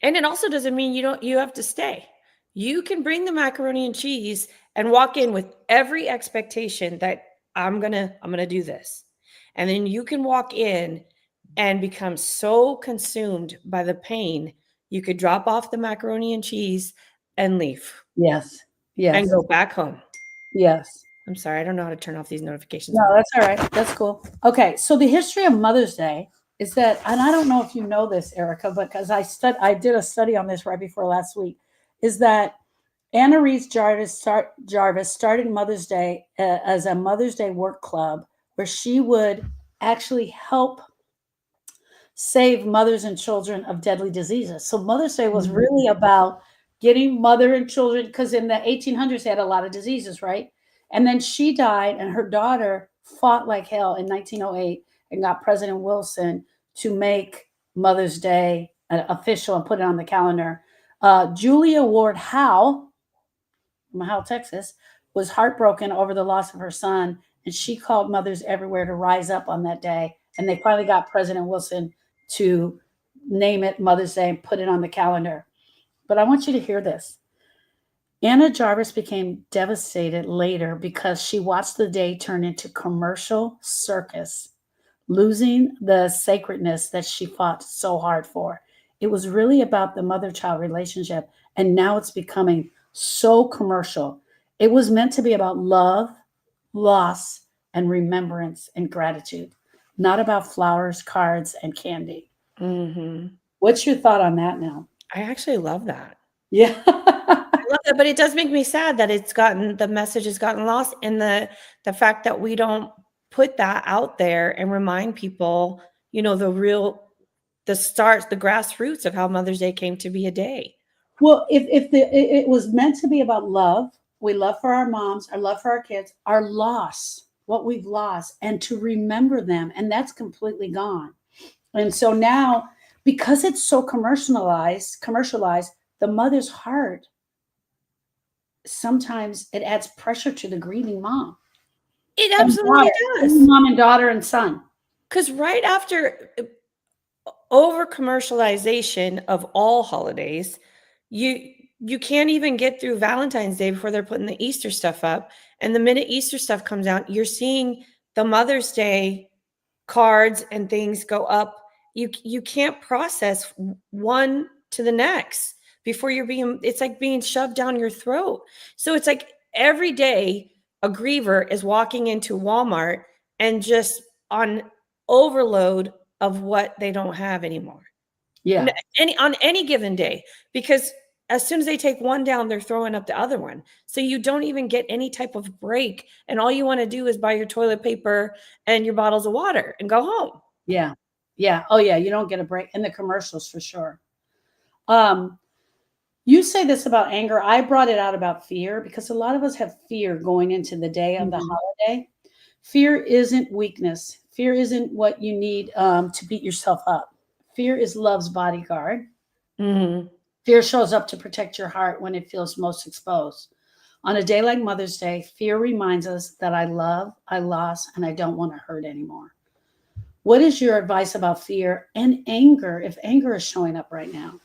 B: And it also doesn't mean you have to stay. You can bring the macaroni and cheese and walk in with every expectation that I'm gonna do this. And then you can walk in and become so consumed by the pain, you could drop off the macaroni and cheese and leave
A: Yes. Yes.
B: and go back home.
A: Yes.
B: I'm sorry, I don't know how to turn off these notifications.
A: No, that's all right. That's cool. Okay, so the history of Mother's Day is that, and I don't know if you know this, Erica, but because I did a study on this right before last week, is that Anna Reese Jarvis started Mother's Day as a Mother's Day work club where she would actually help save mothers and children of deadly diseases. So Mother's Day was really about getting mother and children, because in the 1800s they had a lot of diseases, right? And then she died, and her daughter fought like hell in 1908 and got President Wilson to make Mother's Day official and put it on the calendar. Julia Ward Howe from Howe, Texas, was heartbroken over the loss of her son, and she called mothers everywhere to rise up on that day. And they finally got President Wilson to name it Mother's Day and put it on the calendar. But I want you to hear this. Anna Jarvis became devastated later because she watched the day turn into commercial circus, losing the sacredness that she fought so hard for. It was really about the mother-child relationship, and now it's becoming so commercial. It was meant to be about love, loss, and remembrance and gratitude, not about flowers, cards, and candy.
B: Mm-hmm.
A: What's your thought on that now?
B: I actually love that.
A: Yeah.
B: I love that, but it does make me sad that the message has gotten lost, and the fact that we don't put that out there and remind people, the grassroots of how Mother's Day came to be a day.
A: Well, if it was meant to be about love, we love for our moms, our love for our kids, our loss, what we've lost, and to remember them, and that's completely gone. And so now, because it's so commercialized, the mother's heart, sometimes it adds pressure to the grieving mom.
B: It absolutely does.
A: Mom and daughter and son.
B: Because right after over commercialization of all holidays, you can't even get through Valentine's Day before they're putting the Easter stuff up. And the minute Easter stuff comes out, you're seeing the Mother's Day cards and things go up. You can't process one to the next before it's like being shoved down your throat. So it's like every day a griever is walking into Walmart and just on overload of what they don't have anymore.
A: Yeah.
B: On any given day, because as soon as they take one down, they're throwing up the other one. So you don't even get any type of break. And all you want to do is buy your toilet paper and your bottles of water and go home.
A: Yeah. Yeah. Oh yeah. You don't get a break in the commercials for sure. You say this about anger. I brought it out about fear because a lot of us have fear going into the day of the holiday. Fear isn't weakness. Fear isn't what you need to beat yourself up. Fear is love's bodyguard.
B: Mm-hmm.
A: Fear shows up to protect your heart when it feels most exposed. On a day like Mother's Day, fear reminds us that I love, I lost, and I don't want to hurt anymore. What is your advice about fear and anger if anger is showing up right now?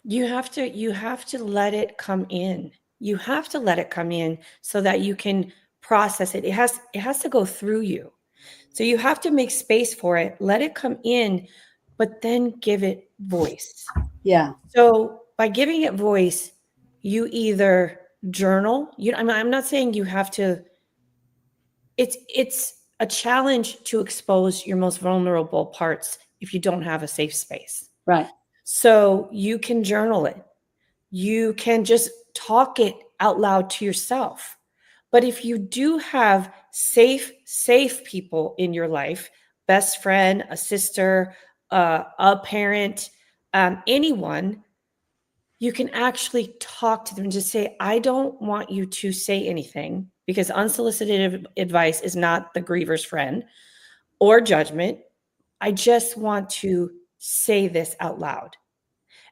B: You have to let it come in. You have to let it come in so that you can process it. It has to go through you. So you have to make space for it, let it come in, but then give it voice.
A: Yeah.
B: So by giving it voice, you either journal. I'm not saying you have to. It's a challenge to expose your most vulnerable parts if you don't have a safe space.
A: Right.
B: So you can journal it. You can just talk it out loud to yourself. But if you do have safe people in your life, best friend, a sister, a parent, anyone, you can actually talk to them and just say, I don't want you to say anything, because unsolicited advice is not the griever's friend or judgment. I just want to say this out loud,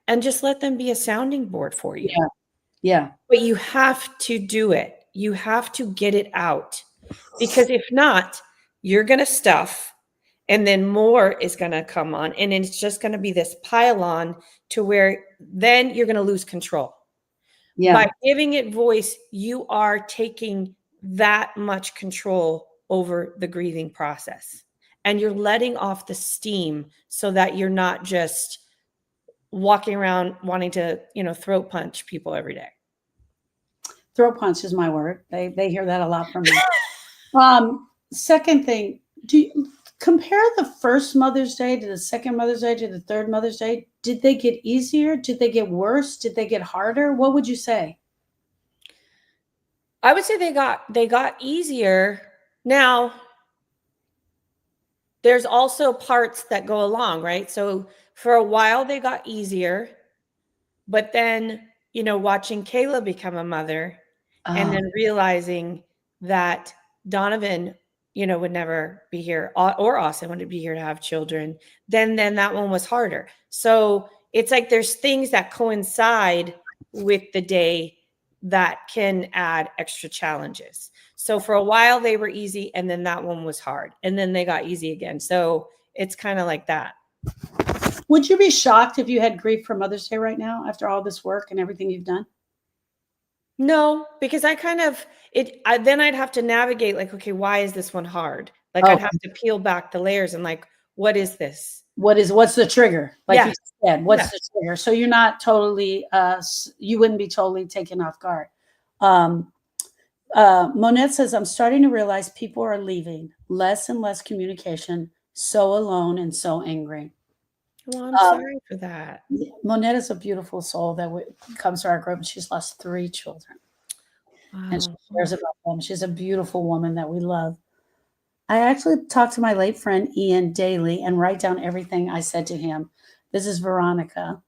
B: and just let them be a sounding board for you.
A: Yeah. Yeah.
B: But you have to do it. You have to get it out, because if not, you're going to stuff, and then more is going to come on, and it's just going to be this pile on to where then you're going to lose control.
A: Yeah.
B: By giving it voice, you are taking that much control over the grieving process, and you're letting off the steam so that you're not just walking around wanting to, throat punch people every day.
A: Throat punch is my word. They hear that a lot from me. Second thing, do you compare the first Mother's Day to the second Mother's Day to the third Mother's Day? Did they get easier? Did they get worse? Did they get harder? What would you say?
B: I would say they got easier. Now, there's also parts that go along, right? So for a while they got easier, but then, watching Kayla become a mother, and then realizing that Donovan, would never be here, or Austin wouldn't be here to have children, then that one was harder. So it's like there's things that coincide with the day that can add extra challenges. So for a while they were easy, and then that one was hard, and then they got easy again. So it's kind of like that.
A: Would you be shocked if you had grief for Mother's Day right now after all this work and everything you've done?
B: No, because then I'd have to navigate, like, okay, why is this one hard? Like, I'd have to peel back the layers and, like, what is this?
A: What's the trigger? Like you said, what's
B: Yeah.
A: the trigger? So you're not totally, you wouldn't be totally taken off guard. Monette says, I'm starting to realize people are leaving, less and less communication, so alone and so angry.
B: Well, I'm sorry for that.
A: Monette is a beautiful soul that comes to our group, and she's lost 3 children.
B: Wow.
A: And she cares about them. She's a beautiful woman that we love. I actually talk to my late friend Ian daily and write down everything I said to him. This is Veronica.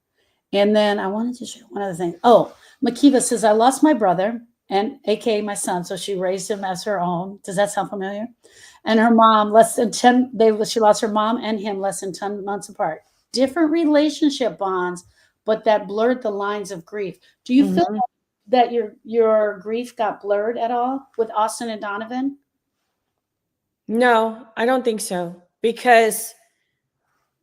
A: And then I wanted to share one other thing. Oh, Makiva says, I lost my brother, and AKA my son, so she raised him as her own. Does that sound familiar? And her mom, she lost her mom and him less than 10 months apart. Different relationship bonds, but that blurred the lines of grief. Do you feel that your grief got blurred at all with Austin and Donovan?
B: No, I don't think so. Because,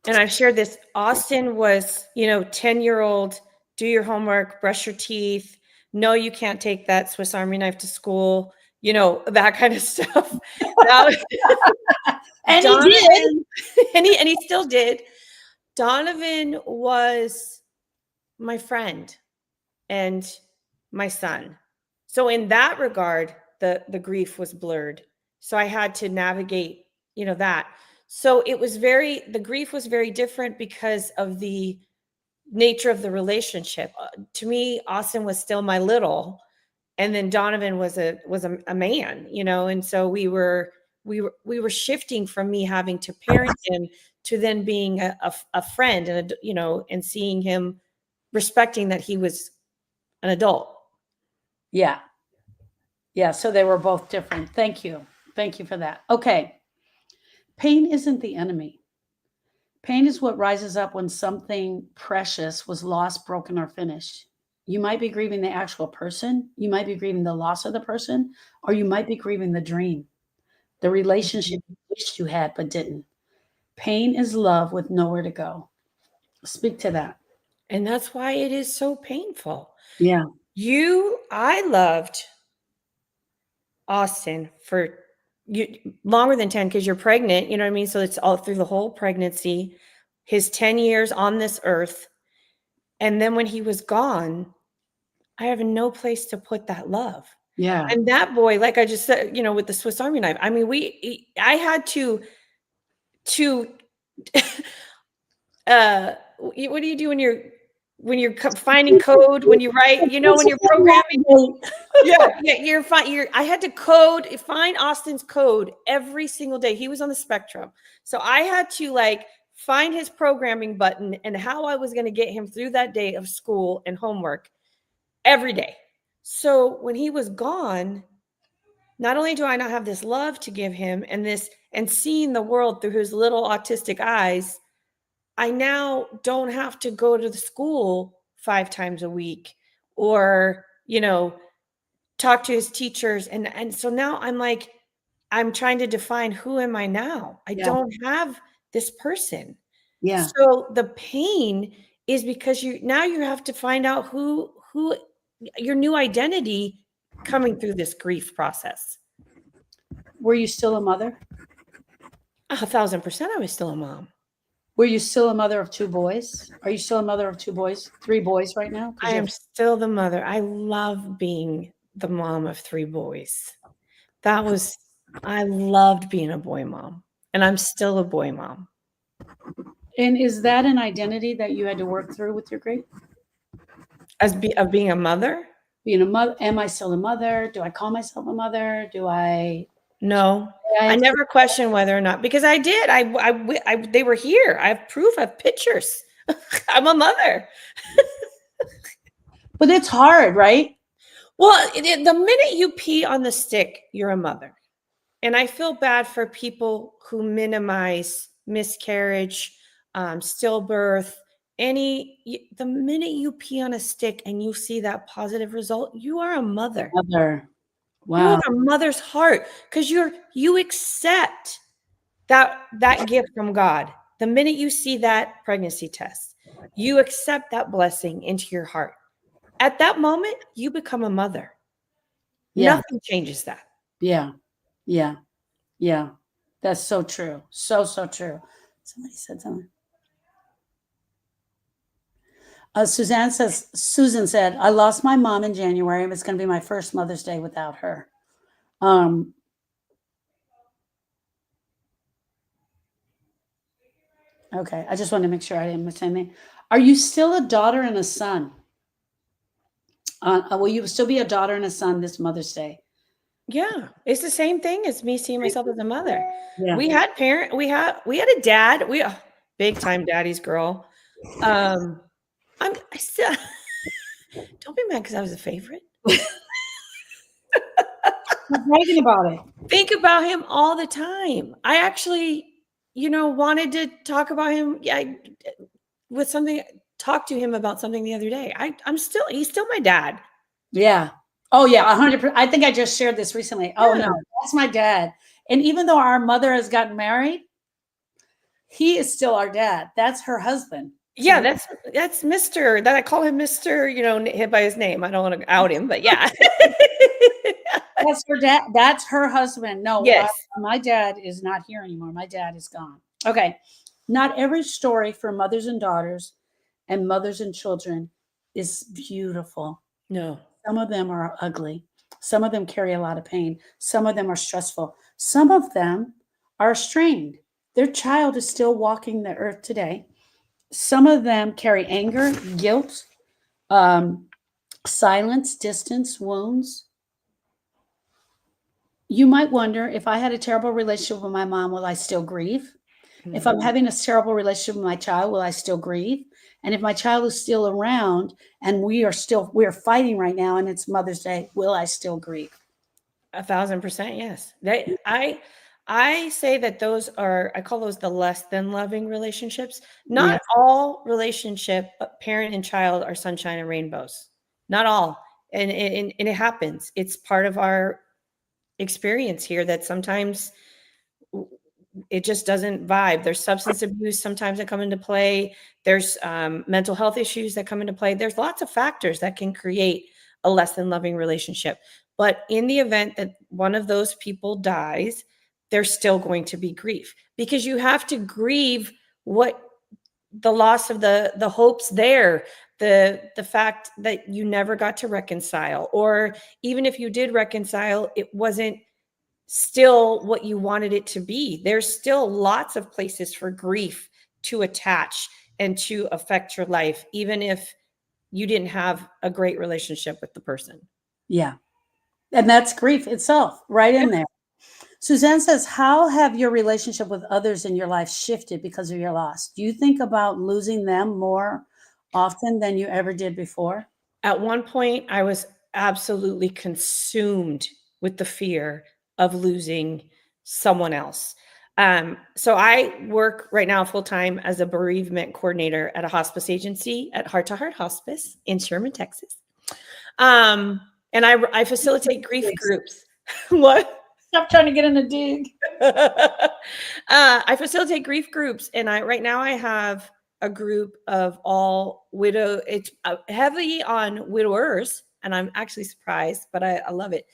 B: and I've shared this, Austin was, 10-year-old, do your homework, brush your teeth. No, you can't take that Swiss Army knife to school, that kind of stuff.
A: And
B: Donovan,
A: he did.
B: and he still did. Donovan was my friend and my son. So in that regard, the grief was blurred. So I had to navigate, that. So the grief was very different because of the nature of the relationship. To me, Austin was still my little, and then Donovan was a man, and so we were shifting from me having to parent him to then being a friend, and and seeing him, respecting that he was an adult.
A: Yeah. Yeah. So they were both different. Thank you. Thank you for that. Okay. Pain isn't the enemy. Pain is what rises up when something precious was lost, broken, or finished. You might be grieving the actual person. You might be grieving the loss of the person, or you might be grieving the dream, the relationship you wished you had but didn't. Pain is love with nowhere to go. Speak to that.
B: And that's why it is so painful.
A: Yeah.
B: I loved Austin for longer than 10, because you're pregnant, you know what I mean? So it's all through the whole pregnancy, his 10 years on this earth. And then when he was gone, I have no place to put that love.
A: Yeah.
B: And that boy, like I just said, with the Swiss Army knife, I mean, I had to what do you do when you're finding code, when you write, when you're programming? I had to find Austin's code every single day. He was on the spectrum. So I had to find his programming button and how I was going to get him through that day of school and homework every day. So when he was gone, not only do I not have this love to give him and seeing the world through his little autistic eyes, I now don't have to go to the school 5 times a week or, talk to his teachers. And so now I'm like, I'm trying to define who am I now? I
A: Yeah.
B: don't have this person.
A: Yeah.
B: So the pain is because you have to find out who your new identity coming through this grief process.
A: Were you still a mother?
B: 1,000% I was still a mom.
A: Were you still a mother of 2 boys? Are you still a mother of 2 boys? 3 boys right now? 'Cause
B: I
A: you
B: am
A: have
B: still the mother. I love being the mom of 3 boys. I loved being a boy mom, and I'm still a boy mom.
A: And is that an identity that you had to work through with your grief?
B: Of being a mother?
A: Being a mother, am I still a mother? Do I call myself a mother? Do I
B: No. I
A: I
B: never questioned whether or not, because I did. They were here. I have proof. I have pictures. I'm a mother.
A: But it's hard, right?
B: Well, the minute you pee on the stick, you're a mother. And I feel bad for people who minimize miscarriage, stillbirth, the minute you pee on a stick and you see that positive result, you are a mother.
A: Mother.
B: You
A: Wow.
B: have a mother's heart because you accept that gift from God. The minute you see that pregnancy test, you accept that blessing into your heart. At that moment, you become a mother.
A: Yeah.
B: Nothing changes that.
A: Yeah. Yeah. Yeah. That's so true. So, so true. Somebody said something. Susan said, I lost my mom in January. And it's going to be my first Mother's Day without her. Okay. I just wanted to make sure I didn't miss anything. Are you still a daughter and a son? Will you still be a daughter and a son this Mother's Day?
B: Yeah, it's the same thing as me seeing myself as a mother.
A: Yeah.
B: We had a dad. Big time daddy's girl. I still don't be mad because I was a favorite.
A: I'm bragging about it.
B: Think about him all the time. I actually, wanted to talk about him. Yeah, talk to him about something the other day. He's still my dad.
A: Yeah. Oh yeah, 100%. I think I just shared this recently. Oh
B: Yeah.
A: no, that's my dad. And even though our mother has gotten married, he is still our dad. That's her husband.
B: Yeah, that's Mr. That I call him Mr. By his name. I don't want to out him, but yeah.
A: That's her dad. That's her husband. No,
B: Yes.
A: my dad is not here anymore. My dad is gone. Okay. Not every story for mothers and daughters and mothers and children is beautiful.
B: No.
A: Some of them are ugly. Some of them carry a lot of pain. Some of them are stressful. Some of them are strained. Their child is still walking the earth today. Some of them carry anger, guilt, silence, distance, wounds. You might wonder, if I had a terrible relationship with my mom, will I still grieve? If I'm having a terrible relationship with my child, will I still grieve? And if my child is still around and we are fighting right now and it's Mother's Day, will I still grieve?
B: 1,000%, yes. I say that I call those the less than loving relationships. Not all relationship, parent and child, are sunshine and rainbows. Not all. And it happens. It's part of our experience here that sometimes it just doesn't vibe. There's substance abuse sometimes that come into play. There's mental health issues that come into play. There's lots of factors that can create a less than loving relationship. But in the event that one of those people dies, there's still going to be grief, because you have to grieve what the loss of the hopes there, the fact that you never got to reconcile, or even if you did reconcile, it wasn't still what you wanted it to be. There's still lots of places for grief to attach and to affect your life, even if you didn't have a great relationship with the person.
A: Yeah. And that's grief itself, right in there. Suzanne says, how have your relationship with others in your life shifted because of your loss? Do you think about losing them more often than you ever did before?
B: At one point, I was absolutely consumed with the fear of losing someone else. So I work right now full-time as a bereavement coordinator at a hospice agency at Heart to Heart Hospice in Sherman, Texas. And I facilitate grief groups. What?
A: Stop trying to get in a dig.
B: I facilitate grief groups, and right now I have a group of all widow. It's heavy on widowers, and I'm actually surprised, but I love it.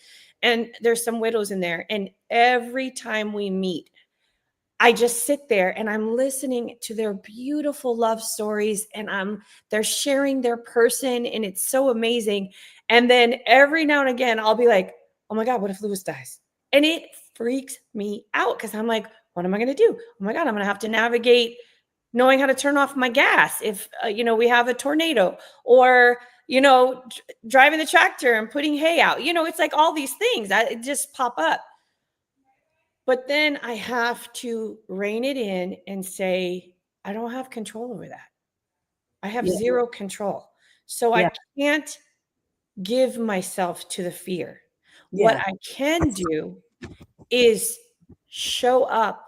B: And there's some widows in there, and every time we meet, I just sit there and I'm listening to their beautiful love stories, and they're sharing their person, and it's so amazing. And then every now and again, I'll be like, oh my God, what if Lewis dies? And it freaks me out because I'm like, what am I going to do? Oh my God, I'm going to have to navigate knowing how to turn off my gas if, we have a tornado, or, driving the tractor and putting hay out. It's like all these things that just pop up. But then I have to rein it in and say, I don't have control over that. I have zero control. So I can't give myself to the fear. What I can do is show up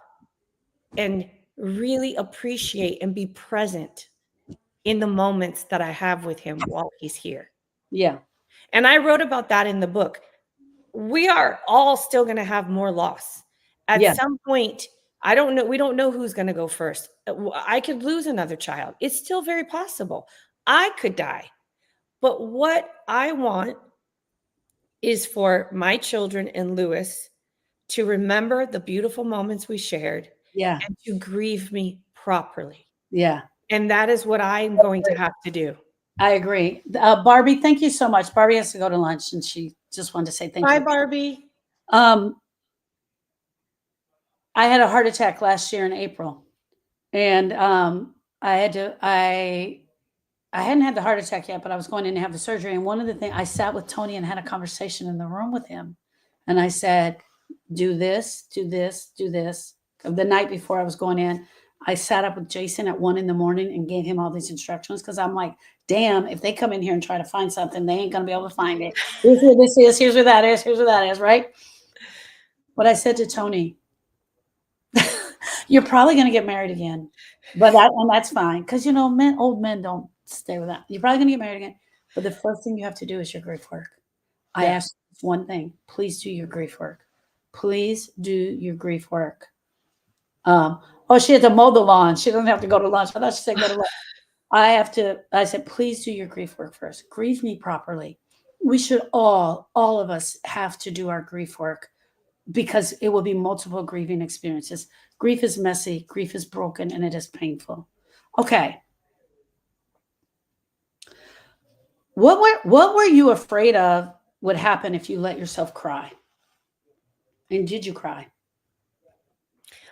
B: and really appreciate and be present in the moments that I have with him while he's here.
A: Yeah.
B: And I wrote about that in the book. We are all still going to have more loss. At some point, I don't know. We don't know who's going to go first. I could lose another child. It's still very possible. I could die. But what I want is for my children and Lewis to remember the beautiful moments we shared and to grieve me properly.
A: Yeah.
B: And that is what I'm going to have to do.
A: I agree. Barbie, thank you so much. Barbie has to go to lunch, and she just wanted to say thank you.
B: Bye, Barbie.
A: I had a heart attack last year in April, and I hadn't had the heart attack yet, but I was going in to have the surgery. And one of the things, I sat with Tony and had a conversation in the room with him. And I said, do this, do this, do this. The night before I was going in, I sat up with Jason at 1 a.m. and gave him all these instructions, because I'm like, damn, if they come in here and try to find something, they ain't going to be able to find it. Here's where this is, here's where that is, here's where that is, right? But I said to Tony, you're probably going to get married again, and that's fine, because old men don't stay with that. You're probably going to get married again, but the first thing you have to do is your grief work. I asked one thing: please do your grief work. Please do your grief work. She had to mow the lawn. She doesn't have to go to lunch. I thought she said go to lunch. I said, please do your grief work first. Grieve me properly. We should all of us have to do our grief work, because it will be multiple grieving experiences. Grief is messy, grief is broken, and it is painful. Okay. What were you afraid of would happen if you let yourself cry? And did you cry?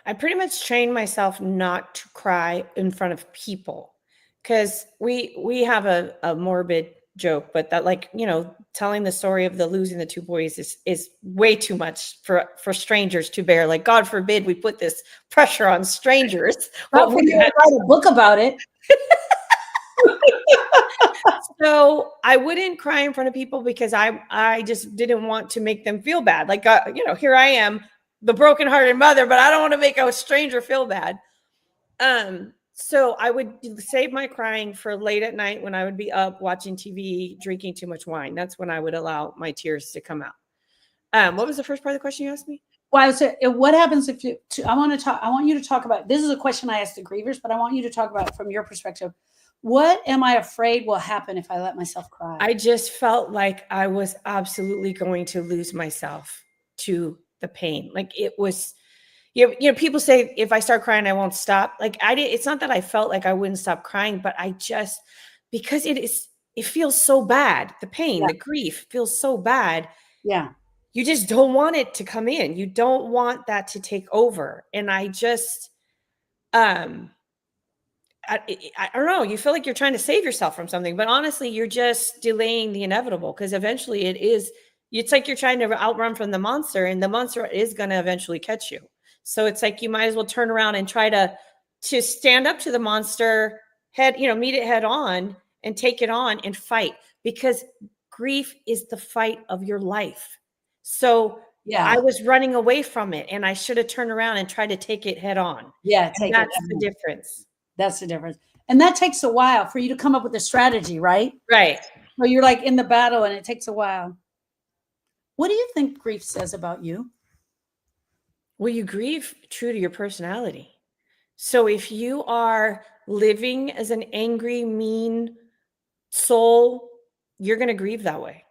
B: I pretty much trained myself not to cry in front of people, because we have a morbid joke, but that, telling the story of losing the 2 boys is way too much for strangers to bear. Like, God forbid we put this pressure on strangers.
A: Well, we write a book about it.
B: So I wouldn't cry in front of people because I just didn't want to make them feel bad. Like, here I am, the brokenhearted mother, but I don't want to make a stranger feel bad. So I would save my crying for late at night when I would be up watching TV, drinking too much wine. That's when I would allow my tears to come out. What was the first part of the question you asked me?
A: Well, I said, what happens if I want you to talk about, this is a question I asked the grievers, but I want you to talk about it from your perspective. What am I afraid will happen if I let myself cry?
B: I just felt like I was absolutely going to lose myself to the pain. Like, it was, people say if I start crying, I won't stop. Like, it's not that I felt like I wouldn't stop crying, but because it feels so bad. The pain, the grief feels so bad.
A: Yeah.
B: You just don't want it to come in. You don't want that to take over. And I just, I don't know. You feel like you're trying to save yourself from something, but honestly, you're just delaying the inevitable, because eventually it's like you're trying to outrun from the monster, and the monster is going to eventually catch you. So it's like, you might as well turn around and try to stand up to the monster meet it head on and take it on and fight, because grief is the fight of your life. So
A: Yeah.
B: I was running away from it, and I should have turned around and tried to take it head on.
A: Yeah.
B: And
A: Take it.
B: that's the difference.
A: That's the difference. And that takes a while for you to come up with a strategy, right?
B: Right.
A: So you're like in the battle and it takes a while. What do you think grief says about you?
B: Well, you grieve true to your personality. So if you are living as an angry, mean soul, you're going to grieve that way.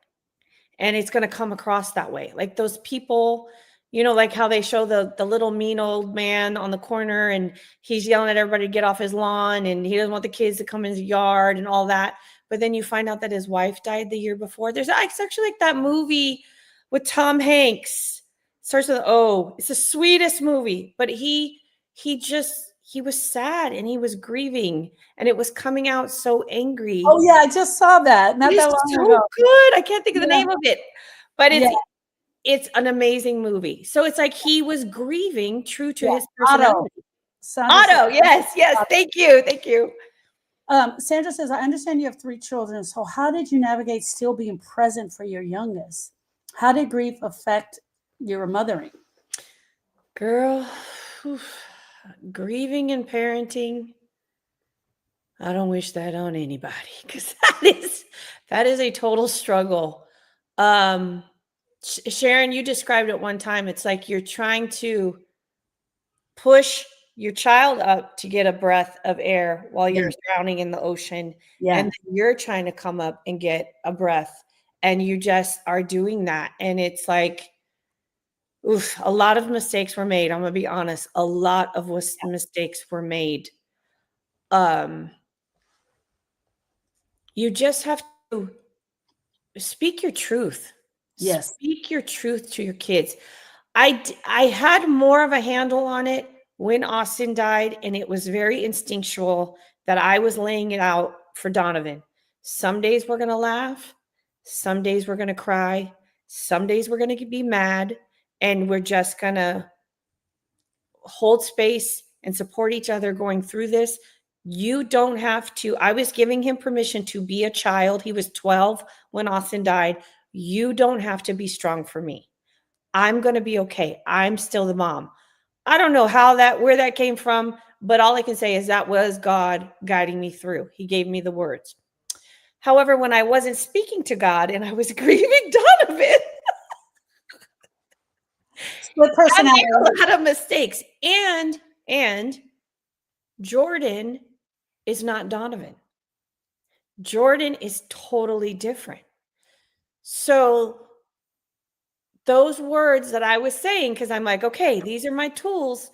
B: And it's going to come across that way. Like those people, like how they show the little mean old man on the corner and he's yelling at everybody to get off his lawn and he doesn't want the kids to come in his yard and all that. But then you find out that his wife died the year before. It's actually like that movie with Tom Hanks. Starts with O. It's the sweetest movie, but he was sad and he was grieving and it was coming out so angry.
A: Oh yeah, I just saw that. Not that long
B: So
A: ago.
B: good. I can't think of the
A: Yeah.
B: name of it, but
A: Yeah.
B: it's an amazing movie. So it's like he was grieving true to
A: Yeah.
B: his personality.
A: Sandra says-
B: Otto, yes. Thank you.
A: Sandra says, I understand you have 3 children. So how did you navigate still being present for your youngest? How did grief affect your mothering?
B: Girl, grieving and parenting. I don't wish that on anybody because that is a total struggle. Sharon, you described it one time. It's like you're trying to push your child up to get a breath of air while you're drowning in the ocean.
A: Yeah.
B: And then you're trying to come up and get a breath. And you just are doing that. And it's like, oof, a lot of mistakes were made. I'm going to be honest. A lot of mistakes were made. You just have to speak your truth.
A: Yes.
B: Speak your truth to your kids. I had more of a handle on it when Austin died, and it was very instinctual that I was laying it out for Donovan. Some days we're going to laugh. Some days we're going to cry. Some days we're going to be mad, and we're just going to hold space and support each other going through this. You don't have to. I was giving him permission to be a child. He was 12 when Austin died. You don't have to be strong for me. I'm going to be okay. I'm still the mom. I don't know where that came from, but all I can say is that was God guiding me through. He gave me the words. However, when I wasn't speaking to God and I was grieving Donovan,
A: Split personality.
B: I made a lot of mistakes. And Jordan is not Donovan. Jordan is totally different. So those words that I was saying, because I'm like, okay, these are my tools.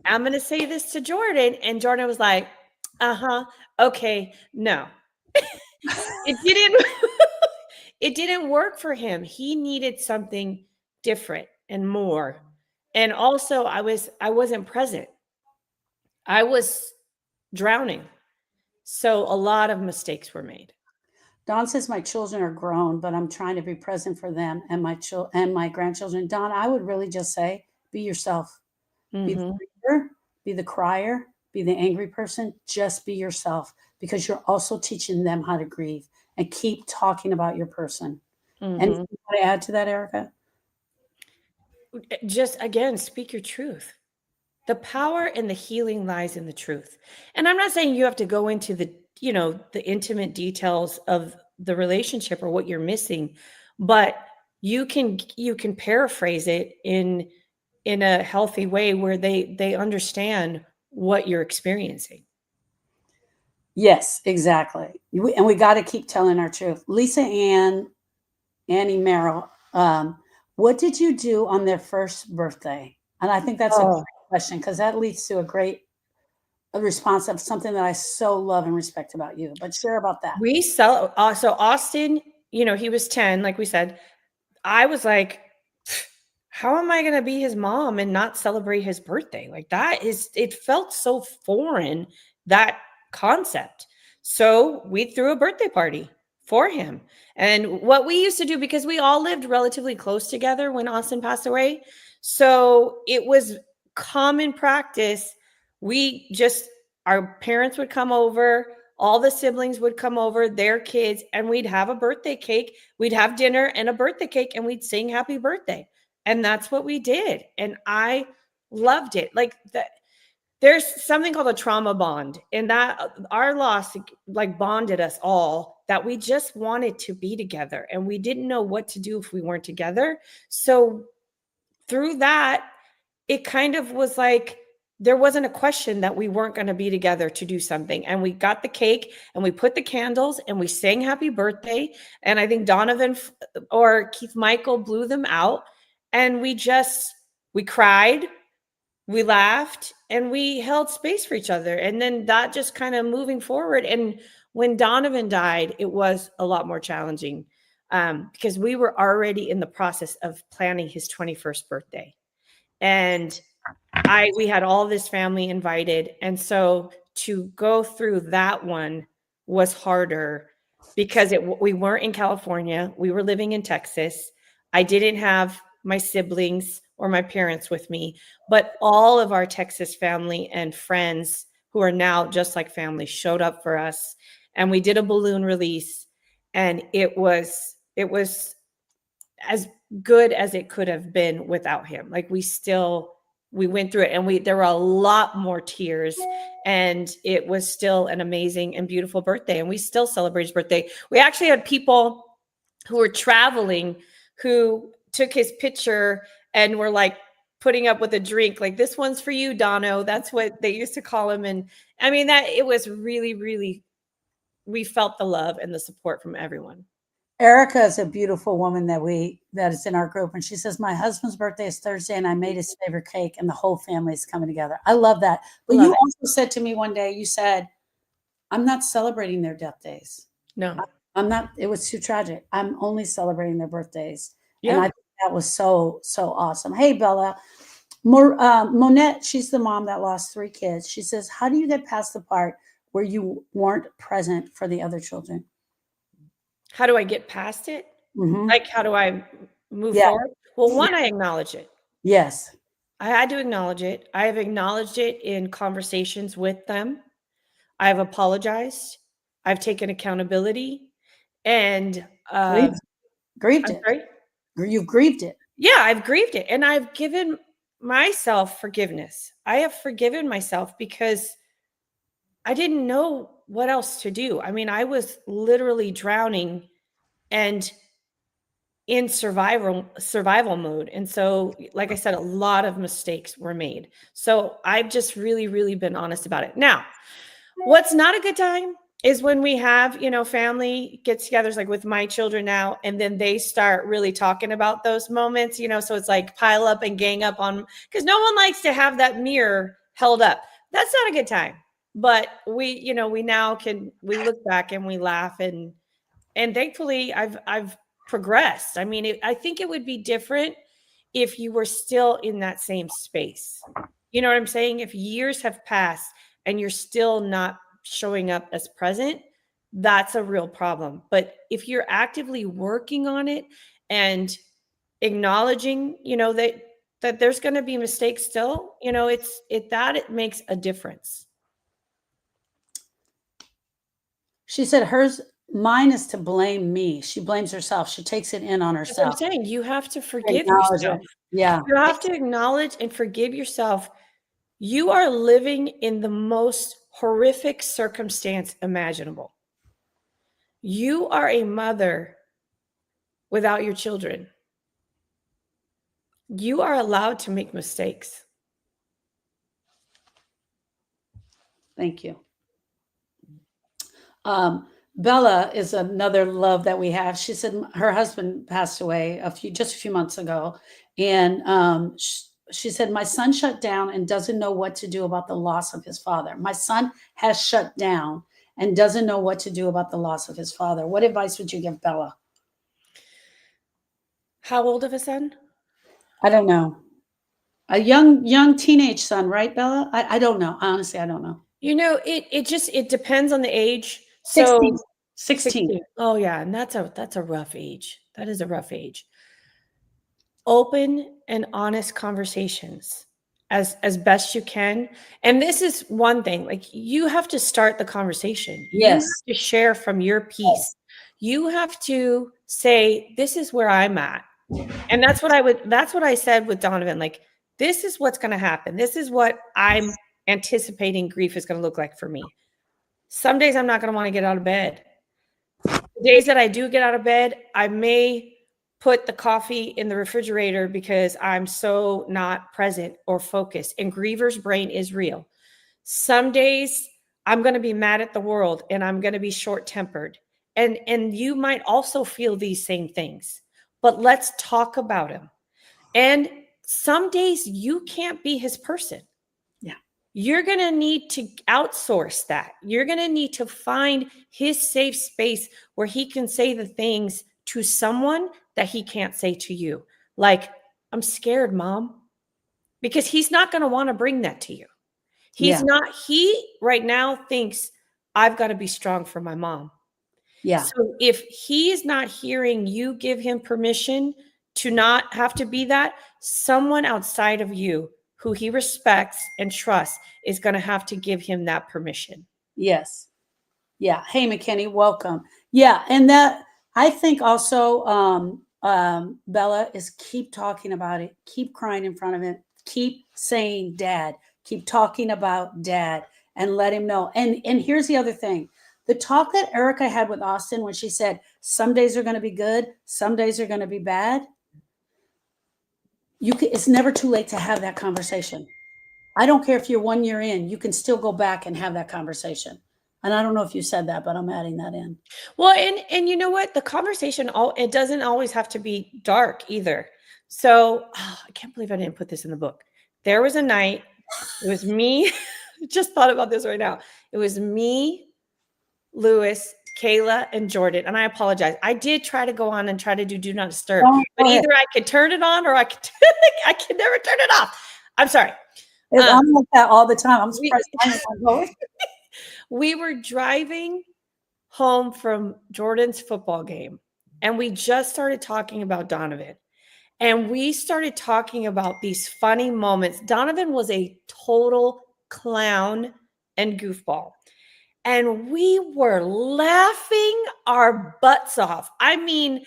B: I'm going to say this to Jordan. And Jordan was like, okay, no. It didn't work for him. He needed something different and more. And also I wasn't present. I was drowning. So a lot of mistakes were made.
A: Don says my children are grown, but I'm trying to be present for them and my grandchildren. Don, I would really just say, be yourself. Be the reader, be the crier, be the angry person. Just be yourself, because you're also teaching them how to grieve, and keep talking about your person. Anything you want to add to that, Erica?
B: Just again, speak your truth. The power and the healing lies in the truth. And I'm not saying you have to go into the intimate details of the relationship or what you're missing, but you can paraphrase it in a healthy way where they understand what you're experiencing.
A: Yes, exactly. And we got to keep telling our truth. Lisa Annie Merrill, what did you do on their first birthday? And I think that's a great question, because that leads to a response of something that I so love and respect about you. But share about that.
B: So Austin, he was 10, like we said. I was like, how am I going to be his mom and not celebrate his birthday? Like it felt so foreign, that concept. So we threw a birthday party for him. And what we used to do, because we all lived relatively close together when Austin passed away, so it was common practice. Our parents would come over, all the siblings would come over, their kids, and we'd have a birthday cake. We'd have dinner and a birthday cake, and we'd sing happy birthday. And that's what we did. And I loved it. Like that, there's something called a trauma bond, and that our loss like bonded us all, that we just wanted to be together and we didn't know what to do if we weren't together. So through that, it kind of was like there wasn't a question that we weren't going to be together to do something. And we got the cake and we put the candles and we sang happy birthday. And I think Donovan or Keith Michael blew them out. And we cried, we laughed, and we held space for each other. And then that just kind of moving forward. And when Donovan died, it was a lot more challenging because we were already in the process of planning his 21st birthday. And we had all this family invited. And so to go through that one was harder because we weren't in California. We were living in Texas. I didn't have my siblings or my parents with me, but all of our Texas family and friends who are now just like family showed up for us. And we did a balloon release, and it was as good as it could have been without him. Like we went through it, and there were a lot more tears, and it was still an amazing and beautiful birthday. And we still celebrate his birthday. We actually had people who were traveling who took his picture and were like putting up with a drink, like, this one's for you, Dono. That's what they used to call him. And I mean, that it was really, really, we felt the love and the support from everyone.
A: Erica is a beautiful woman that is in our group. And she says, my husband's birthday is Thursday and I made his favorite cake and the whole family is coming together. I love that. But you also said to me one day, you said, I'm not celebrating their death days.
B: No,
A: I'm not. It was too tragic. I'm only celebrating their birthdays. Yeah. And I think that was so, so awesome. Hey, Bella. Monette, she's the mom that lost 3 kids. She says, how do you get past the part where you weren't present for the other children?
B: How do I get past it? Mm-hmm. Like, how do I move forward? Well, one, I acknowledge it.
A: Yes.
B: I had to acknowledge it. I have acknowledged it in conversations with them. I've apologized. I've taken accountability and
A: grieved it. Sorry? You've grieved it.
B: Yeah, I've grieved it. And I've given myself forgiveness. I have forgiven myself because I didn't know what else to do. I mean, I was literally drowning and in survival mode. And so, like I said, a lot of mistakes were made. So I've just really, really been honest about it. Now, what's not a good time is when we have, family get-togethers, like with my children now, and then they start really talking about those moments, so it's like pile up and gang up on, because no one likes to have that mirror held up. That's not a good time. But we now we look back and we laugh, and thankfully I've progressed. I mean, I think it would be different if you were still in that same space. You know what I'm saying? If years have passed and you're still not showing up as present, that's a real problem. But if you're actively working on it and acknowledging, that there's going to be mistakes still, it makes a difference.
A: She said mine is to blame me. She blames herself. She takes it in on herself.
B: That's what I'm saying. You have to forgive yourself.
A: Yeah.
B: You have to acknowledge and forgive yourself. You are living in the most horrific circumstance imaginable. You are a mother without your children. You are allowed to make mistakes.
A: Thank you. Bella is another love that we have. She said her husband passed away just a few months ago. And she said, my son shut down and doesn't know what to do about the loss of his father. My son has shut down and doesn't know what to do about the loss of his father. What advice would you give Bella?
B: How old of a son?
A: I don't know. A young teenage son, right, Bella? I don't know. Honestly, I don't know.
B: It depends on the age.
A: 16.
B: So 16. Oh yeah. And that's a rough age. That is a rough age. Open and honest conversations as best you can. And this is one thing, like, you have to start the conversation. Yes. You have to share from your piece. You have to say, this is where I'm at. And that's what I said with Donovan. Like, this is what's going to happen. This is what I'm anticipating grief is going to look like for me. Some days I'm not going to want to get out of bed. The days that I do get out of bed, I may put the coffee in the refrigerator because I'm so not present or focused. And griever's brain is real. Some days I'm going to be mad at the world and I'm going to be short-tempered. And you might also feel these same things. But let's talk about them. And some days you can't be his person.
A: Yeah.
B: You're going to need to outsource that. You're going to need to find his safe space where he can say the things to someone that he can't say to you. Like, I'm scared, Mom. Because he's not going to want to bring that to you. He right now thinks I've got to be strong for my mom.
A: Yeah.
B: So if he is not hearing you give him permission to not have to be that, someone outside of you who he respects and trusts is going to have to give him that permission.
A: Yes. Yeah. Hey, McKinney, welcome. Yeah. And that, I think also, Bella, is keep talking about it, keep crying in front of him, keep saying dad, keep talking about dad, and let him know. And here's the other thing. The talk that Erica had with Austin when she said, some days are going to be good, some days are going to be bad. It's never too late to have that conversation. I don't care if you're 1 year in, you can still go back and have that conversation. And I don't know if you said that, but I'm adding that in.
B: Well, and you know what? The conversation, it doesn't always have to be dark either. So I can't believe I didn't put this in the book. There was a night, it was me. Just thought about this right now. It was me, Lewis, Kayla, and Jordan. And I apologize. I did try to go on and try to do not disturb, but either I could turn it on or I could never turn it off. I'm sorry.
A: I'm like that all the time. I'm surprised.
B: We were driving home from Jordan's football game, and we just started talking about Donovan. And we started talking about these funny moments. Donovan was a total clown and goofball. And we were laughing our butts off. I mean,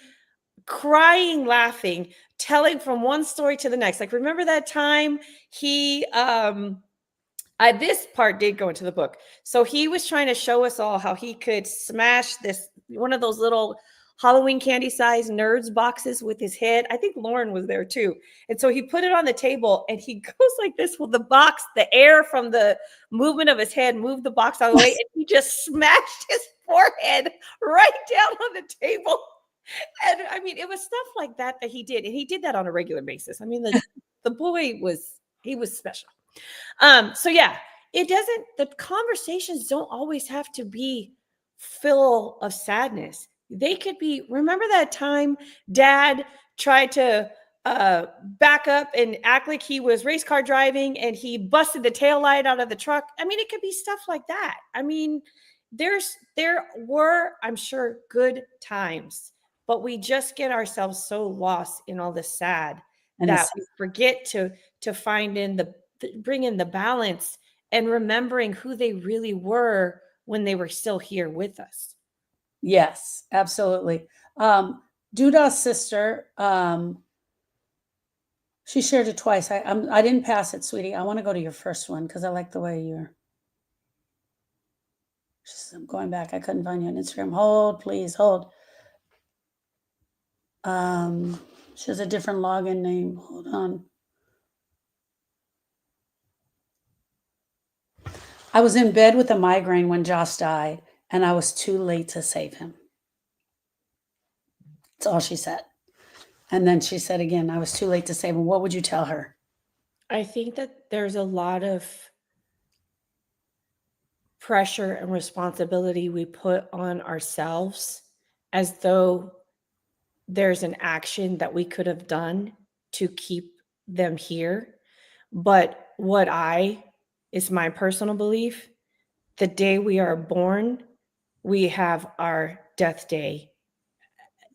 B: crying, laughing, telling from one story to the next. Like, remember that time this part did go into the book. So he was trying to show us all how he could smash one of those little Halloween candy size nerds boxes with his head. I think Lauren was there too. And so he put it on the table and he goes like this with the box, the air from the movement of his head moved the box out of the way, and he just smashed his forehead right down on the table. And I mean, it was stuff like that he did. And he did that on a regular basis. I mean, the boy was special. So yeah, the conversations don't always have to be full of sadness. They could be, remember that time Dad tried to back up and act like he was race car driving and he busted the taillight out of the truck. I mean, it could be stuff like that. I mean, there were, I'm sure, good times, but we just get ourselves so lost in all the sad that we forget to bring in the balance and remembering who they really were when they were still here with us.
A: Yes, absolutely. Duda's sister, she shared it twice. I didn't pass it, sweetie. I want to go to your first one because I like the way I'm going back. I couldn't find you on Instagram. Hold, please, hold. She has a different login name. Hold on. I was in bed with a migraine when Josh died, and I was too late to save him. That's all she said. And then she said again, I was too late to save him. What would you tell her?
B: I think that there's a lot of pressure and responsibility we put on ourselves as though there's an action that we could have done to keep them here. But is my personal belief, the day we are born, we have our death day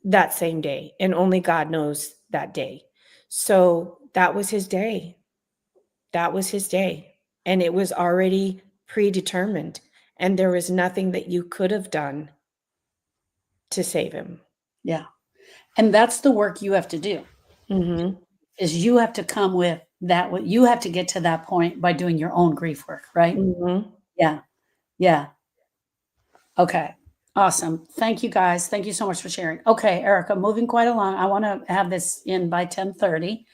B: that same day, and only God knows that day. So that was his day. That was his day. And it was already predetermined. And there was nothing that you could have done to save him.
A: Yeah. And that's the work you have to do. is you have to come with that. What you have to get to that point by doing your own grief work, right? Yeah. Yeah. Okay. Awesome. Thank you guys. Thank you so much for sharing. Okay, Erica, moving quite along. I want to have this in by 10:30.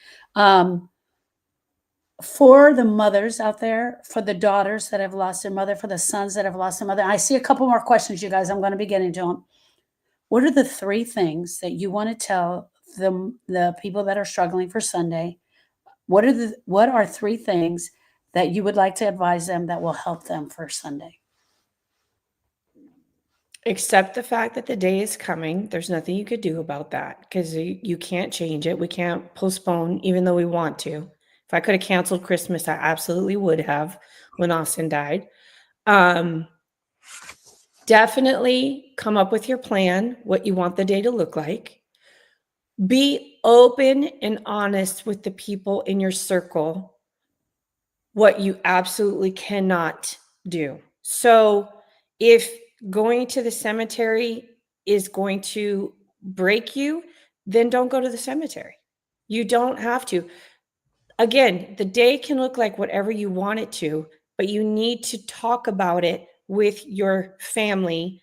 A: For the mothers out there, for the daughters that have lost their mother, for the sons that have lost their mother, I see a couple more questions, you guys. I'm going to be getting to them. What are the 3 things that you want to tell the people that are struggling for Sunday? What are 3 things that you would like to advise them that will help them for Sunday?
B: Accept the fact that the day is coming. There's nothing you could do about that because you can't change it. We can't postpone, even though we want to. If I could have canceled Christmas, I absolutely would have when Austin died. Definitely come up with your plan, what you want the day to look like. Be open and honest with the people in your circle, what you absolutely cannot do. So if going to the cemetery is going to break you, then don't go to the cemetery. You don't have to. Again, the day can look like whatever you want it to, but you need to talk about it with your family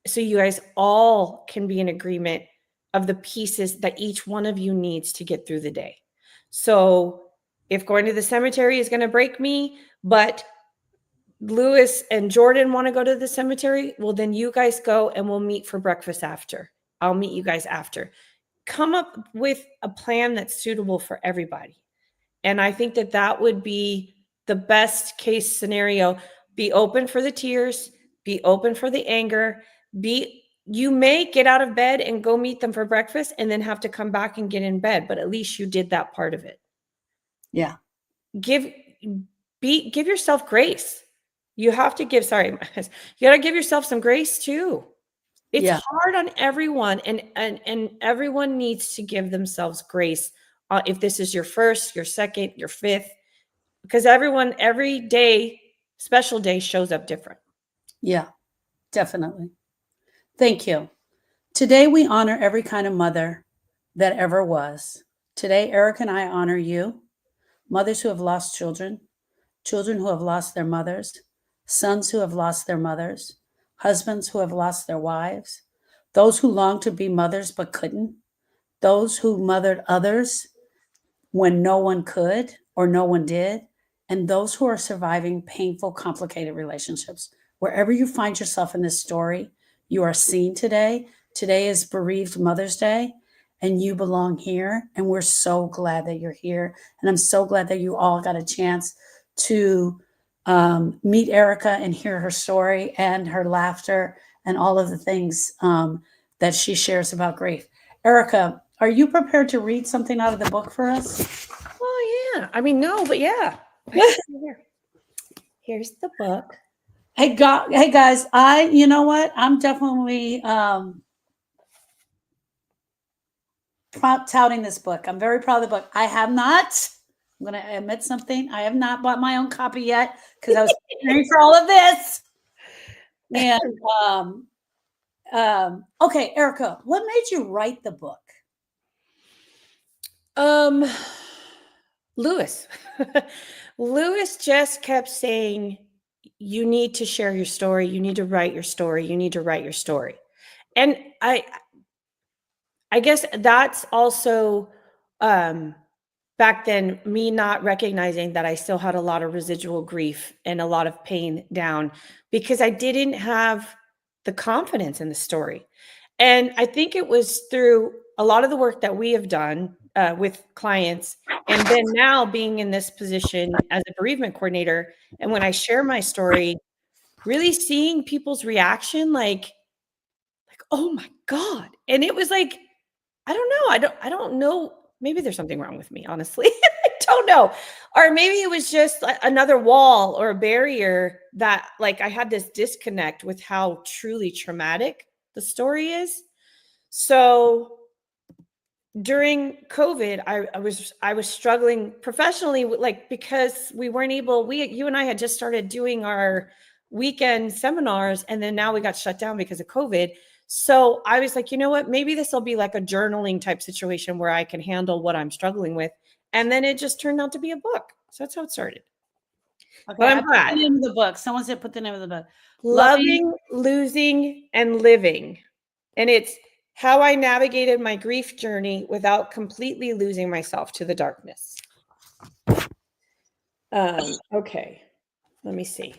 B: so you guys all can be in agreement of the pieces that each one of you needs to get through the day. So if going to the cemetery is going to break me, but Lewis and Jordan want to go to the cemetery, well, then you guys go and we'll meet for breakfast after. I'll meet you guys after. Come up with a plan that's suitable for everybody. And I think that that would be the best case scenario. Be open for the tears, be open for the anger, you may get out of bed and go meet them for breakfast and then have to come back and get in bed, but at least you did that part of it.
A: Yeah.
B: Give yourself grace. You have to give, you got to give yourself some grace too. It's hard on everyone, and everyone needs to give themselves grace. If this is your first, your second, your fifth, because every day, special day shows up different.
A: Yeah, definitely. Thank you. Today, we honor every kind of mother that ever was. Today, Eric and I honor you, mothers who have lost children, children who have lost their mothers, sons who have lost their mothers, husbands who have lost their wives, those who long to be mothers but couldn't, those who mothered others when no one could or no one did, and those who are surviving painful, complicated relationships. Wherever you find yourself in this story, you are seen today. Today is Bereaved Mother's Day, and you belong here. And we're so glad that you're here. And I'm so glad that you all got a chance to meet Erica and hear her story and her laughter and all of the things that she shares about grief. Erica, are you prepared to read something out of the book for us?
B: Oh, yeah. I mean, no, but yeah. Here's the book.
A: Hey guys, you know what? I'm definitely touting this book. I'm very proud of the book. I have not, I'm going to admit something. I have not bought my own copy yet because I was preparing for all of this. And okay, Erica, what made you write the book?
B: Lewis. Lewis just kept saying, you need to share your story. You need to write your story. You need to write your story. And I guess that's also back then me not recognizing that I still had a lot of residual grief and a lot of pain down because I didn't have the confidence in the story. And I think it was through a lot of the work that we have done with clients, and then now being in this position as a bereavement coordinator, and when I share my story, really seeing people's reaction, like, oh my God. And it was like, I don't know. I don't know. Maybe there's something wrong with me, honestly. I don't know. Or maybe it was just another wall or a barrier that, like, I had this disconnect with how truly traumatic the story is. So during COVID, I was struggling professionally, like, because we weren't able, you and I had just started doing our weekend seminars, and then now we got shut down because of COVID. So I was like, you know what? Maybe this will be like a journaling type situation where I can handle what I'm struggling with. And then it just turned out to be a book. So that's how it started.
A: Okay,
B: But
A: I
B: I'm
A: put the
B: glad.
A: name of the book. Someone said put the name of the book. Loving.
B: Loving, losing, and living. And it's how I navigated my grief journey without completely losing myself to the darkness. Okay. Let me see.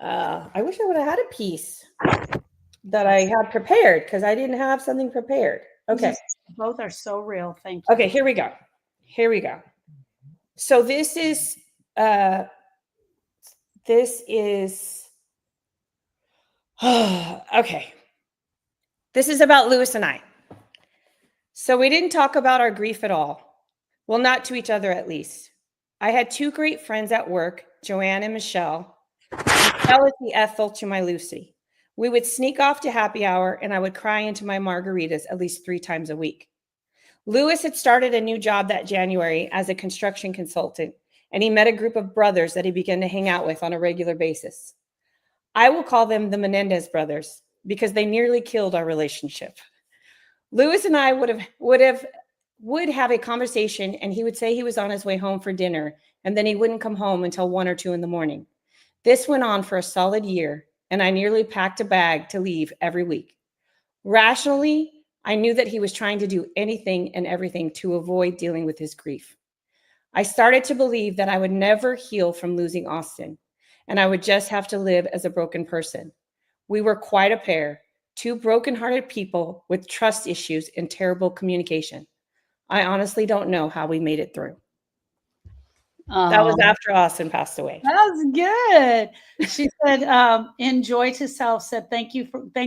B: I wish I would have had a piece that I had prepared because I didn't have something prepared. Okay.
A: Both are so real. Thank you.
B: Okay, here we go. So this is okay. This is about Lewis and I. So we didn't talk about our grief at all. Well, not to each other at least. I had two great friends at work, Joanne and Michelle. Michelle is the Ethel to my Lucy. We would sneak off to happy hour and I would cry into my margaritas at least 3 times a week. Lewis had started a new job that January as a construction consultant, and he met a group of brothers that he began to hang out with on a regular basis. I will call them the Menendez brothers because they nearly killed our relationship. Lewis and I would have a conversation, and he would say he was on his way home for dinner, and then he wouldn't come home until 1 or 2 in the morning. This went on for a solid year, and I nearly packed a bag to leave every week. Rationally, I knew that he was trying to do anything and everything to avoid dealing with his grief. I started to believe that I would never heal from losing Austin, and I would just have to live as a broken person. We were quite a pair, 2 broken-hearted people with trust issues and terrible communication. I honestly don't know how we made it through. That was after Austin passed away.
A: That was good. She said, enjoy to self said, thank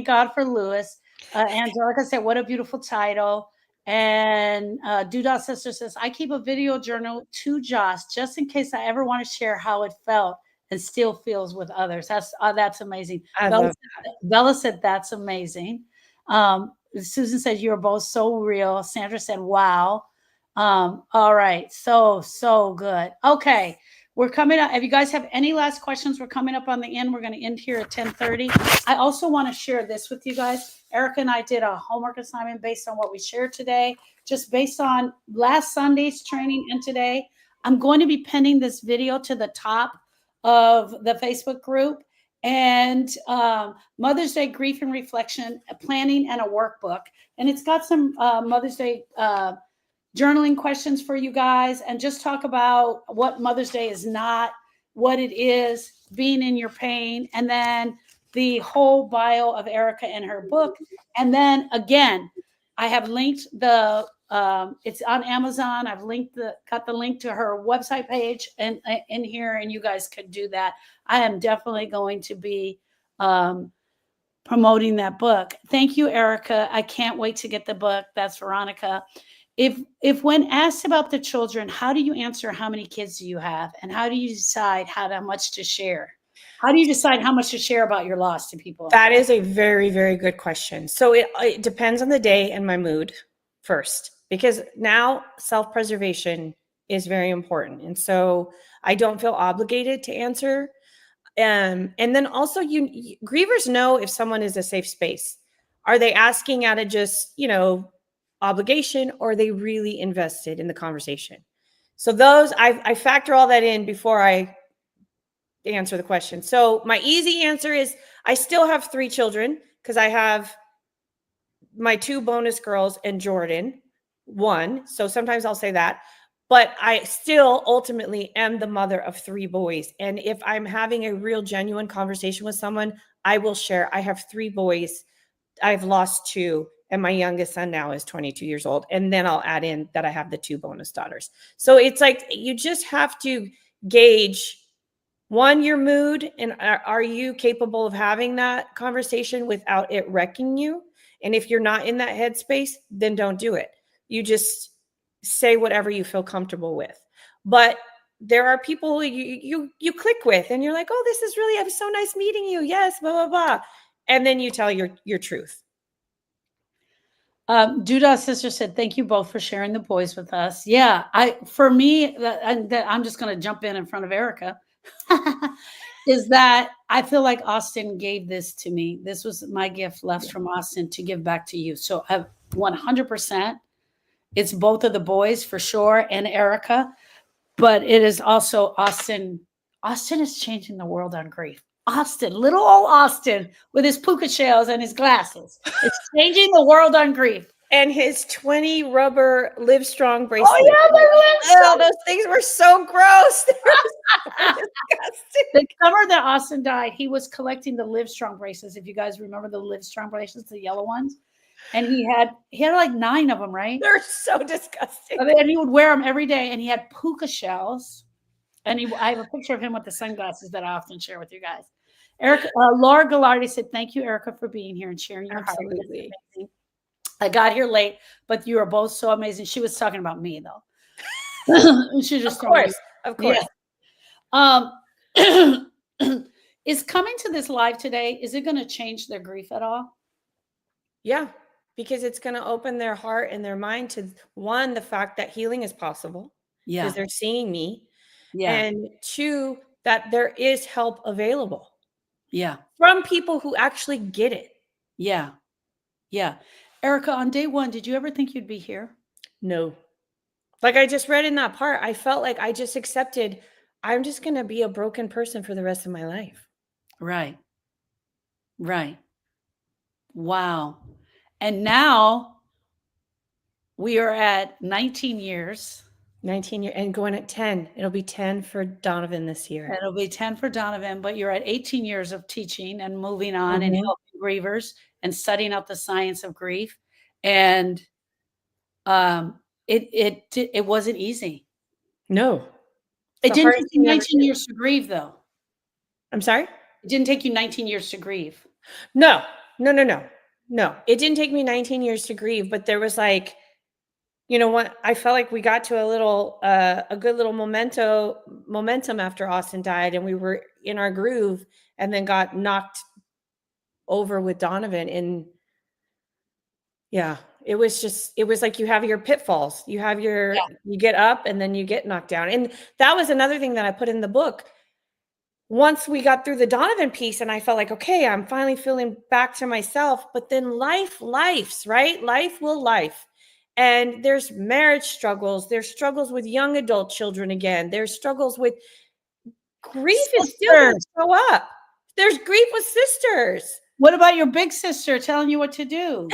A: God for Lewis. Angelica said, what a beautiful title. And Doodah Sister says, I keep a video journal to Josh just in case I ever want to share how it felt and still feels with others. That's amazing. Bella said, that's amazing. Susan said, you're both so real. Sandra said, wow. All right. So good. Okay. We're coming up. If you guys have any last questions, we're coming up on the end. We're going to end here at 10:30. I also want to share this with you guys. Erica and I did a homework assignment based on what we shared today, just based on last Sunday's training and today. I'm going to be pinning this video to the top of the Facebook group, and Mother's Day grief and reflection, planning, and a workbook. And it's got some Mother's Day journaling questions for you guys, and just talk about what Mother's Day is not, what it is, being in your pain, and then the whole bio of Erica and her book. And then again, I have linked the it's on Amazon. I've got the link to her website page and in here, and you guys could do that. I am definitely going to be promoting that book. Thank you, Erica. I can't wait to get the book. That's Veronica. If when asked about the children, how do you answer how many kids do you have? And how do you decide how much to share? How do you decide how much to share about your loss to people?
B: That is a very, very good question. So it depends on the day and my mood first, because now self-preservation is very important. And so I don't feel obligated to answer. And then also grievers know if someone is a safe space. Are they asking out of just, obligation, or are they really invested in the conversation? So those, I factor all that in before I answer the question. So my easy answer is I still have 3 children because I have my 2 bonus girls and Jordan, 1. So sometimes I'll say that, but I still ultimately am the mother of 3 boys. And if I'm having a real genuine conversation with someone, I will share. I have 3 boys. I've lost 2. And my youngest son now is 22 years old. And then I'll add in that I have the 2 bonus daughters. So it's like, you just have to gauge, 1, your mood, and are you capable of having that conversation without it wrecking you? And if you're not in that headspace, then don't do it. You just say whatever you feel comfortable with. But there are people you click with, and you're like, oh, this is really, it was so nice meeting you. Yes, blah, blah, blah. And then you tell your truth.
A: Doodah Sister said, thank you both for sharing the boys with us. Yeah, for me, I'm just going to jump in front of Erica. is that I feel like Austin gave this to me. This was my gift left from Austin to give back to you. So 100%, it's both of the boys for sure and Erica, but it is also Austin. Austin is changing the world on grief. Austin, little old Austin with his puka shells and his glasses. It's changing the world on grief.
B: And his 20 rubber Livestrong bracelets.
A: Oh, yeah,
B: oh, those things were so gross. They were so disgusting.
A: The summer that Austin died, he was collecting the Livestrong bracelets. If you guys remember the Livestrong bracelets, the yellow ones, and he had like 9 of them, right?
B: They're so disgusting.
A: And he would wear them every day, and he had puka shells. And I have a picture of him with the sunglasses that I often share with you guys. Erica, Laura Gallardi said, "Thank you, Erica, for being here and sharing your heart."
B: Absolutely.
A: I got here late, but you are both so amazing. She was talking about me, though. She just
B: of course.
A: Yeah. Is coming to this live today, is it going to change their grief at all?
B: Yeah, because it's going to open their heart and their mind to, one, the fact that healing is possible.
A: Yeah.
B: Because they're seeing me.
A: Yeah.
B: And 2, that there is help available.
A: Yeah.
B: From people who actually get it.
A: Yeah. Yeah. Erica, on day 1, did you ever think you'd be here?
B: No. Like I just read in that part, I felt like I just accepted, I'm just going to be a broken person for the rest of my life.
A: Right. Right. Wow. And now we are at 19 years.
B: 19 years and going at 10. It'll be 10 for Donovan this year.
A: It'll be 10 for Donovan, but you're at 18 years of teaching and moving on and helping grievers and studying out the science of grief. And it wasn't easy.
B: No.
A: It didn't take you 19 years to grieve, though.
B: I'm sorry?
A: It didn't take you 19 years to grieve.
B: No. It didn't take me 19 years to grieve, but there was like, you know what? I felt like we got to a good little momentum after Austin died, and we were in our groove, and then got knocked over with Donovan. And yeah, it was like you have your pitfalls. You have you get up and then you get knocked down. And that was another thing that I put in the book. Once we got through the Donovan piece and I felt like, okay, I'm finally feeling back to myself, but then life's right? Life will life. And there's marriage struggles. There's struggles with young adult children again. There's struggles with grief is still going to show up. There's grief with sisters.
A: What about your big sister telling you what to do?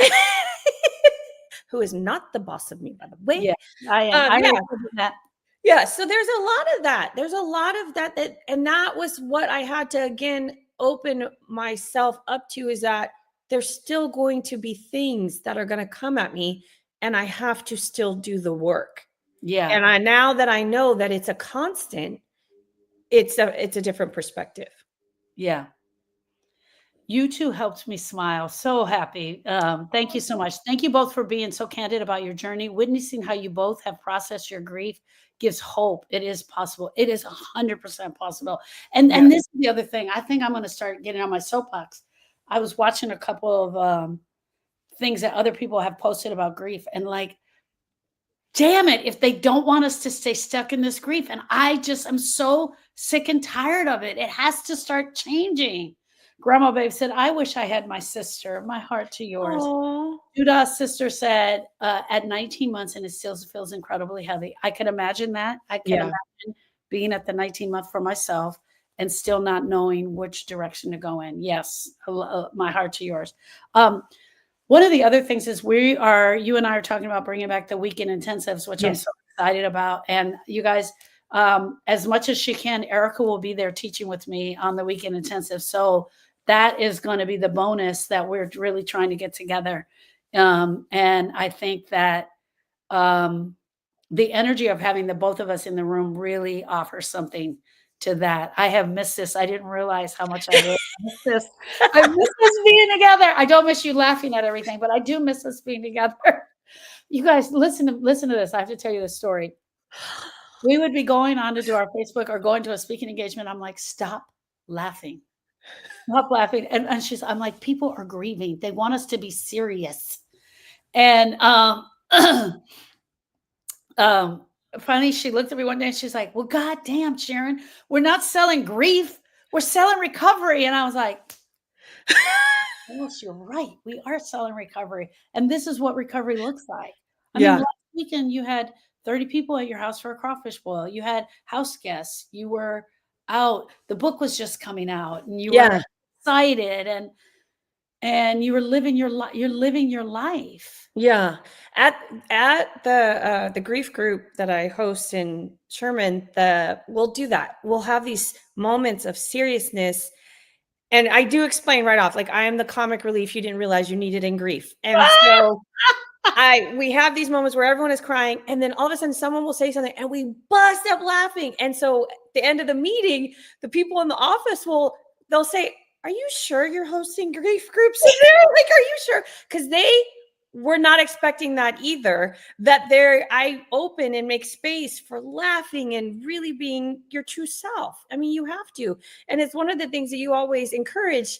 B: Who is not the boss of me, by the way.
A: Yeah, I am. That.
B: Yeah, so there's a lot of that. There's a lot of that, and that was what I had to, again, open myself up to, is that there's still going to be things that are going to come at me, and I have to still do the work.
A: Yeah.
B: And now that I know that it's a constant, it's a different perspective.
A: Yeah. You two helped me smile. So happy. Thank you so much. Thank you both for being so candid about your journey. Witnessing how you both have processed your grief gives hope. It is possible. It is 100% possible. And this is the other thing. I think I'm going to start getting on my soapbox. I was watching a couple of things that other people have posted about grief, and like, damn it, if they don't want us to stay stuck in this grief. And I'm so sick and tired of it. It has to start changing. Grandma Babe said, I wish I had my sister. My heart to yours. Judah's sister said, at 19 months, and it still feels incredibly heavy. I can imagine that. I can imagine being at the 19 month for myself and still not knowing which direction to go in. Yes, my heart to yours. One of the other things is you and I are talking about bringing back the weekend intensives, which I'm so excited about. And you guys, as much as she can, Erica will be there teaching with me on the weekend intensive. So that is going to be the bonus that we're really trying to get together. And I think that the energy of having the both of us in the room really offers something to that. I have missed this. I didn't realize how much I really miss this. I miss us being together. I don't miss you laughing at everything, but I do miss us being together. You guys, listen to this. I have to tell you this story. We would be going on to do our Facebook or going to a speaking engagement. I'm like, stop laughing. Stop laughing. And I'm like, people are grieving. They want us to be serious. And finally, she looked at me one day and she's like, well, God damn, Sharon, we're not selling grief. we're selling recovery. And I was like, yes, you're right. We are selling recovery. And this is what recovery looks like. I mean,
B: Yeah.
A: last weekend you had 30 people at your house for a crawfish boil. You had house guests. You were out. The book was just coming out and you were
B: Yeah.
A: excited and you were living your life. You're living your life.
B: Yeah. At the grief group that I host in Sherman, we'll do that. We'll have these moments of seriousness. And I do explain right off, like I am the comic relief you didn't realize you needed in grief. And so we have these moments where everyone is crying, and then all of a sudden someone will say something and we bust up laughing. And so at the end of the meeting, the people in the office they'll say, "Are you sure you're hosting grief groups in there? Like, are you sure?" Because they were not expecting that either. I open and make space for laughing and really being your true self. I mean, you have to. And it's one of the things that you always encourage.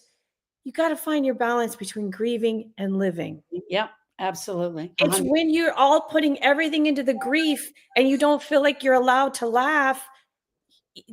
B: You got to find your balance between grieving and living.
A: Yep, absolutely.
B: It's
A: 100.
B: when you're all putting everything into the grief and you don't feel like you're allowed to laugh,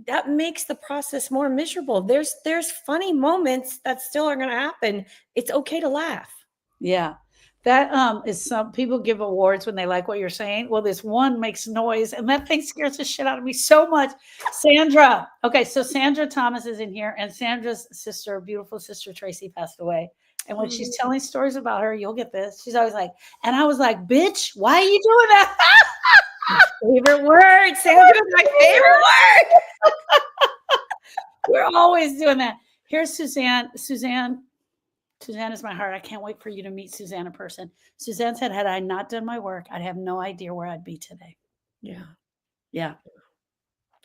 B: that makes the process more miserable. There's funny moments that still are going to happen. It's okay to laugh.
A: Yeah. That is some people give awards when they like what you're saying. Well, this one makes noise, and that thing scares the shit out of me so much. Sandra. Okay, so Sandra Thomas is in here, and Sandra's sister, beautiful sister Tracy, passed away. And when she's telling stories about her, you'll get this. She's always like, and I was like, bitch, why are you doing that?
B: Favorite word. Sandra's my favorite word.
A: We're always doing that. Here's Suzanne. Suzanne is my heart. I can't wait for you to meet Suzanne in person. Suzanne said, had I not done my work, I'd have no idea where I'd be today.
B: Yeah.
A: Yeah.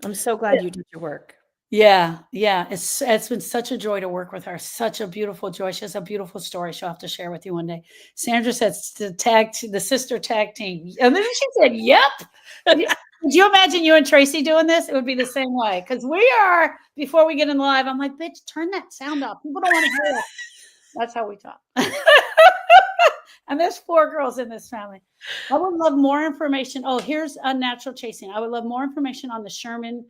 B: I'm so glad you did your work.
A: Yeah. Yeah. It's been such a joy to work with her. Such a beautiful joy. She has a beautiful story she'll have to share with you one day. Sandra said the sister tag team. And then she said, yep. Could you imagine you and Tracy doing this? It would be the same way. Because we are, before we get in live, I'm like, bitch, turn that sound off. People don't want to hear it. That's how we talk. And there's 4 girls in this family. I would love more information. Oh, here's Unnatural Chasing. I would love more information on the Sherman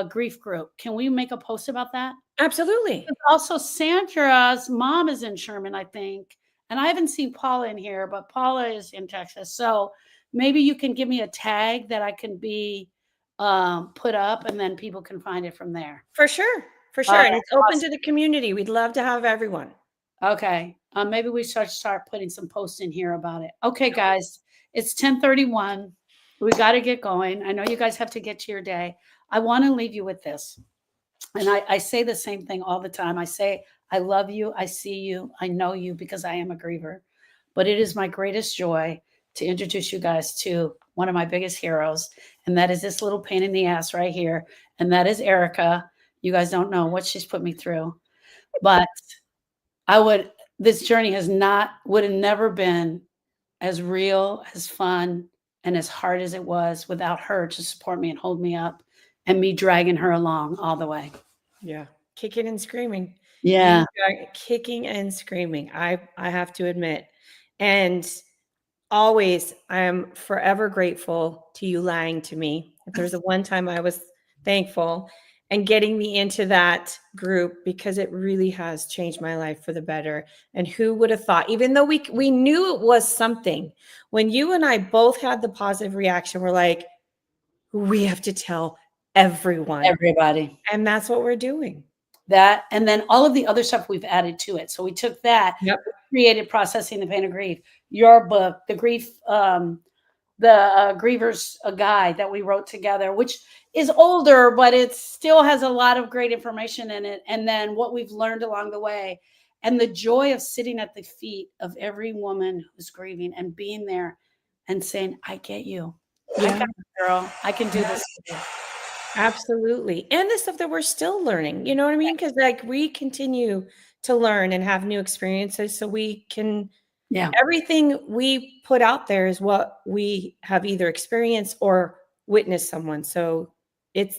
A: grief group. Can we make a post about that?
B: Absolutely.
A: Also, Sandra's mom is in Sherman, I think. And I haven't seen Paula in here, but Paula is in Texas. So maybe you can give me a tag that I can be put up, and then people can find it from there.
B: For sure. For sure. And it's open to the community. We'd love to have everyone.
A: Okay. Maybe we should start putting some posts in here about it. Okay, guys, it's 10:31. We got to get going. I know you guys have to get to your day. I want to leave you with this. And I say the same thing all the time. I say, I love you. I see you. I know you because I am a griever. But it is my greatest joy to introduce you guys to one of my biggest heroes. And that is this little pain in the ass right here. And that is Erica. You guys don't know what she's put me through. But this journey would have never been as real, as fun, and as hard as it was without her to support me and hold me up and me dragging her along all the way.
B: Yeah. Kicking and screaming.
A: Yeah.
B: Kicking and screaming. I have to admit. And always, I am forever grateful to you lying to me. If there's a one time I was thankful and getting me into that group, because it really has changed my life for the better. And who would have thought, even though we knew it was something, when you and I both had the positive reaction, we're like, we have to tell everyone.
A: Everybody.
B: And that's what we're doing.
A: That, and then all of the other stuff we've added to it. So we took that,
B: Yep.
A: created Processing the Pain of Grief, your book, the grief, the Grievers Guide that we wrote together, which is older, but it still has a lot of great information in it. And then what we've learned along the way, and the joy of sitting at the feet of every woman who's grieving and being there and saying, I get you.
B: Yeah.
A: I got you, girl. I can do this with you.
B: Absolutely. And the stuff that we're still learning, you know what I mean? Because like we continue to learn and have new experiences, so we can, everything we put out there is what we have either experienced or witnessed someone. So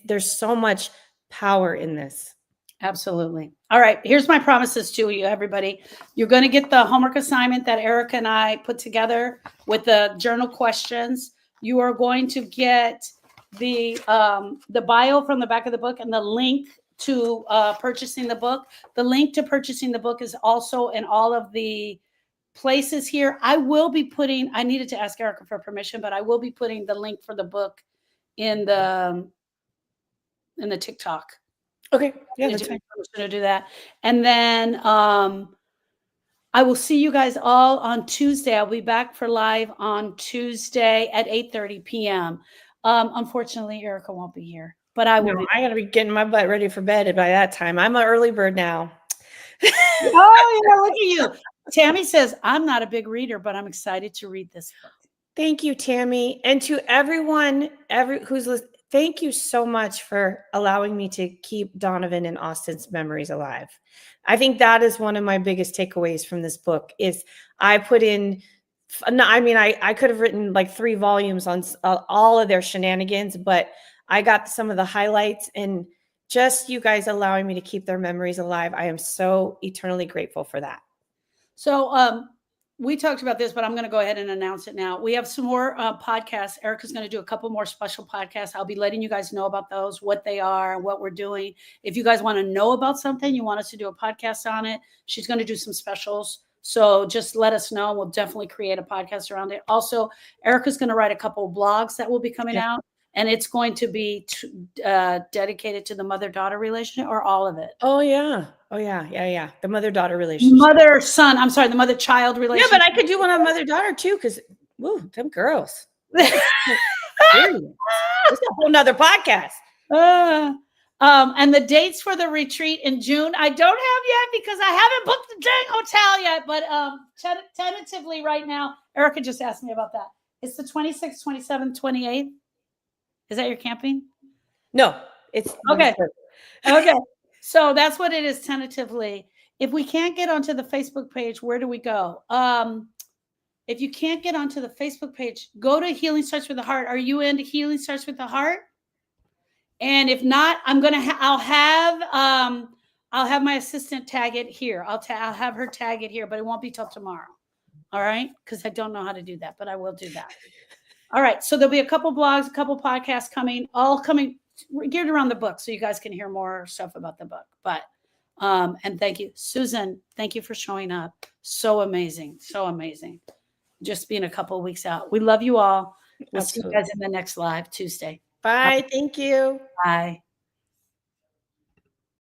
B: there's so much power in this.
A: Absolutely. All right. Here's my promises to you, everybody. You're going to get the homework assignment that Erica and I put together with the journal questions. You are going to get the bio from the back of the book and the link to purchasing the book. The link to purchasing the book is also in all of the places here. I will be putting, I needed to ask Erica for permission, but I will be putting the link for the book in the TikTok.
B: Okay. Yeah, that's fine.
A: To do that. And then I will see you guys all on Tuesday. I'll be back for live on Tuesday at 8:30 p.m. Unfortunately, Erica won't be here, but I will.
B: I gotta be getting my butt ready for bed by that time. I'm an early bird now.
A: Oh, yeah, look at you. Tammy says, I'm not a big reader, but I'm excited to read this book.
B: Thank you, Tammy. And to everyone, who's listening, thank you so much for allowing me to keep Donovan and Austin's memories alive. I think that is one of my biggest takeaways from this book is I put in, I could have written like 3 volumes on all of their shenanigans, but I got some of the highlights and just you guys allowing me to keep their memories alive. I am so eternally grateful for that.
A: So we talked about this, but I'm going to go ahead and announce it now. We have some more podcasts. Erica's going to do a couple more special podcasts. I'll be letting you guys know about those, what they are, what we're doing. If you guys want to know about something, you want us to do a podcast on it, she's going to do some specials. So just let us know. We'll definitely create a podcast around it. Also, Erica's going to write a couple of blogs that will be coming out. And it's going to be dedicated to the mother-daughter relationship or all of it.
B: Oh, yeah. Oh, yeah. Yeah, yeah. The mother-daughter relationship.
A: Mother-son. I'm sorry, the mother-child relationship.
B: Yeah, but I could do one on mother-daughter too, because, woo, them girls. It's a whole nother podcast.
A: And the dates for the retreat in June, I don't have yet because I haven't booked the dang hotel yet. But tentatively right now, Erica just asked me about that. It's the 26th, 27th, 28th. Is that your camping?
B: No, it's
A: okay. Okay. So that's what it is tentatively. If we can't get onto the Facebook page, where do we go? If you can't get onto the Facebook page, go to Healing Starts with the Heart. Are you into Healing Starts with the Heart? And if not, I'll have my assistant tag it here. I'll have her tag it here, but it won't be till tomorrow. All right? Because I don't know how to do that, but I will do that. All right. So there'll be a couple blogs, a couple podcasts all coming geared around the book. So you guys can hear more stuff about the book. But, and thank you, Susan. Thank you for showing up. So amazing. So amazing. Just being a couple of weeks out. We love you all. We'll see you guys in the next live Tuesday.
B: Bye. Thank you.
A: Bye.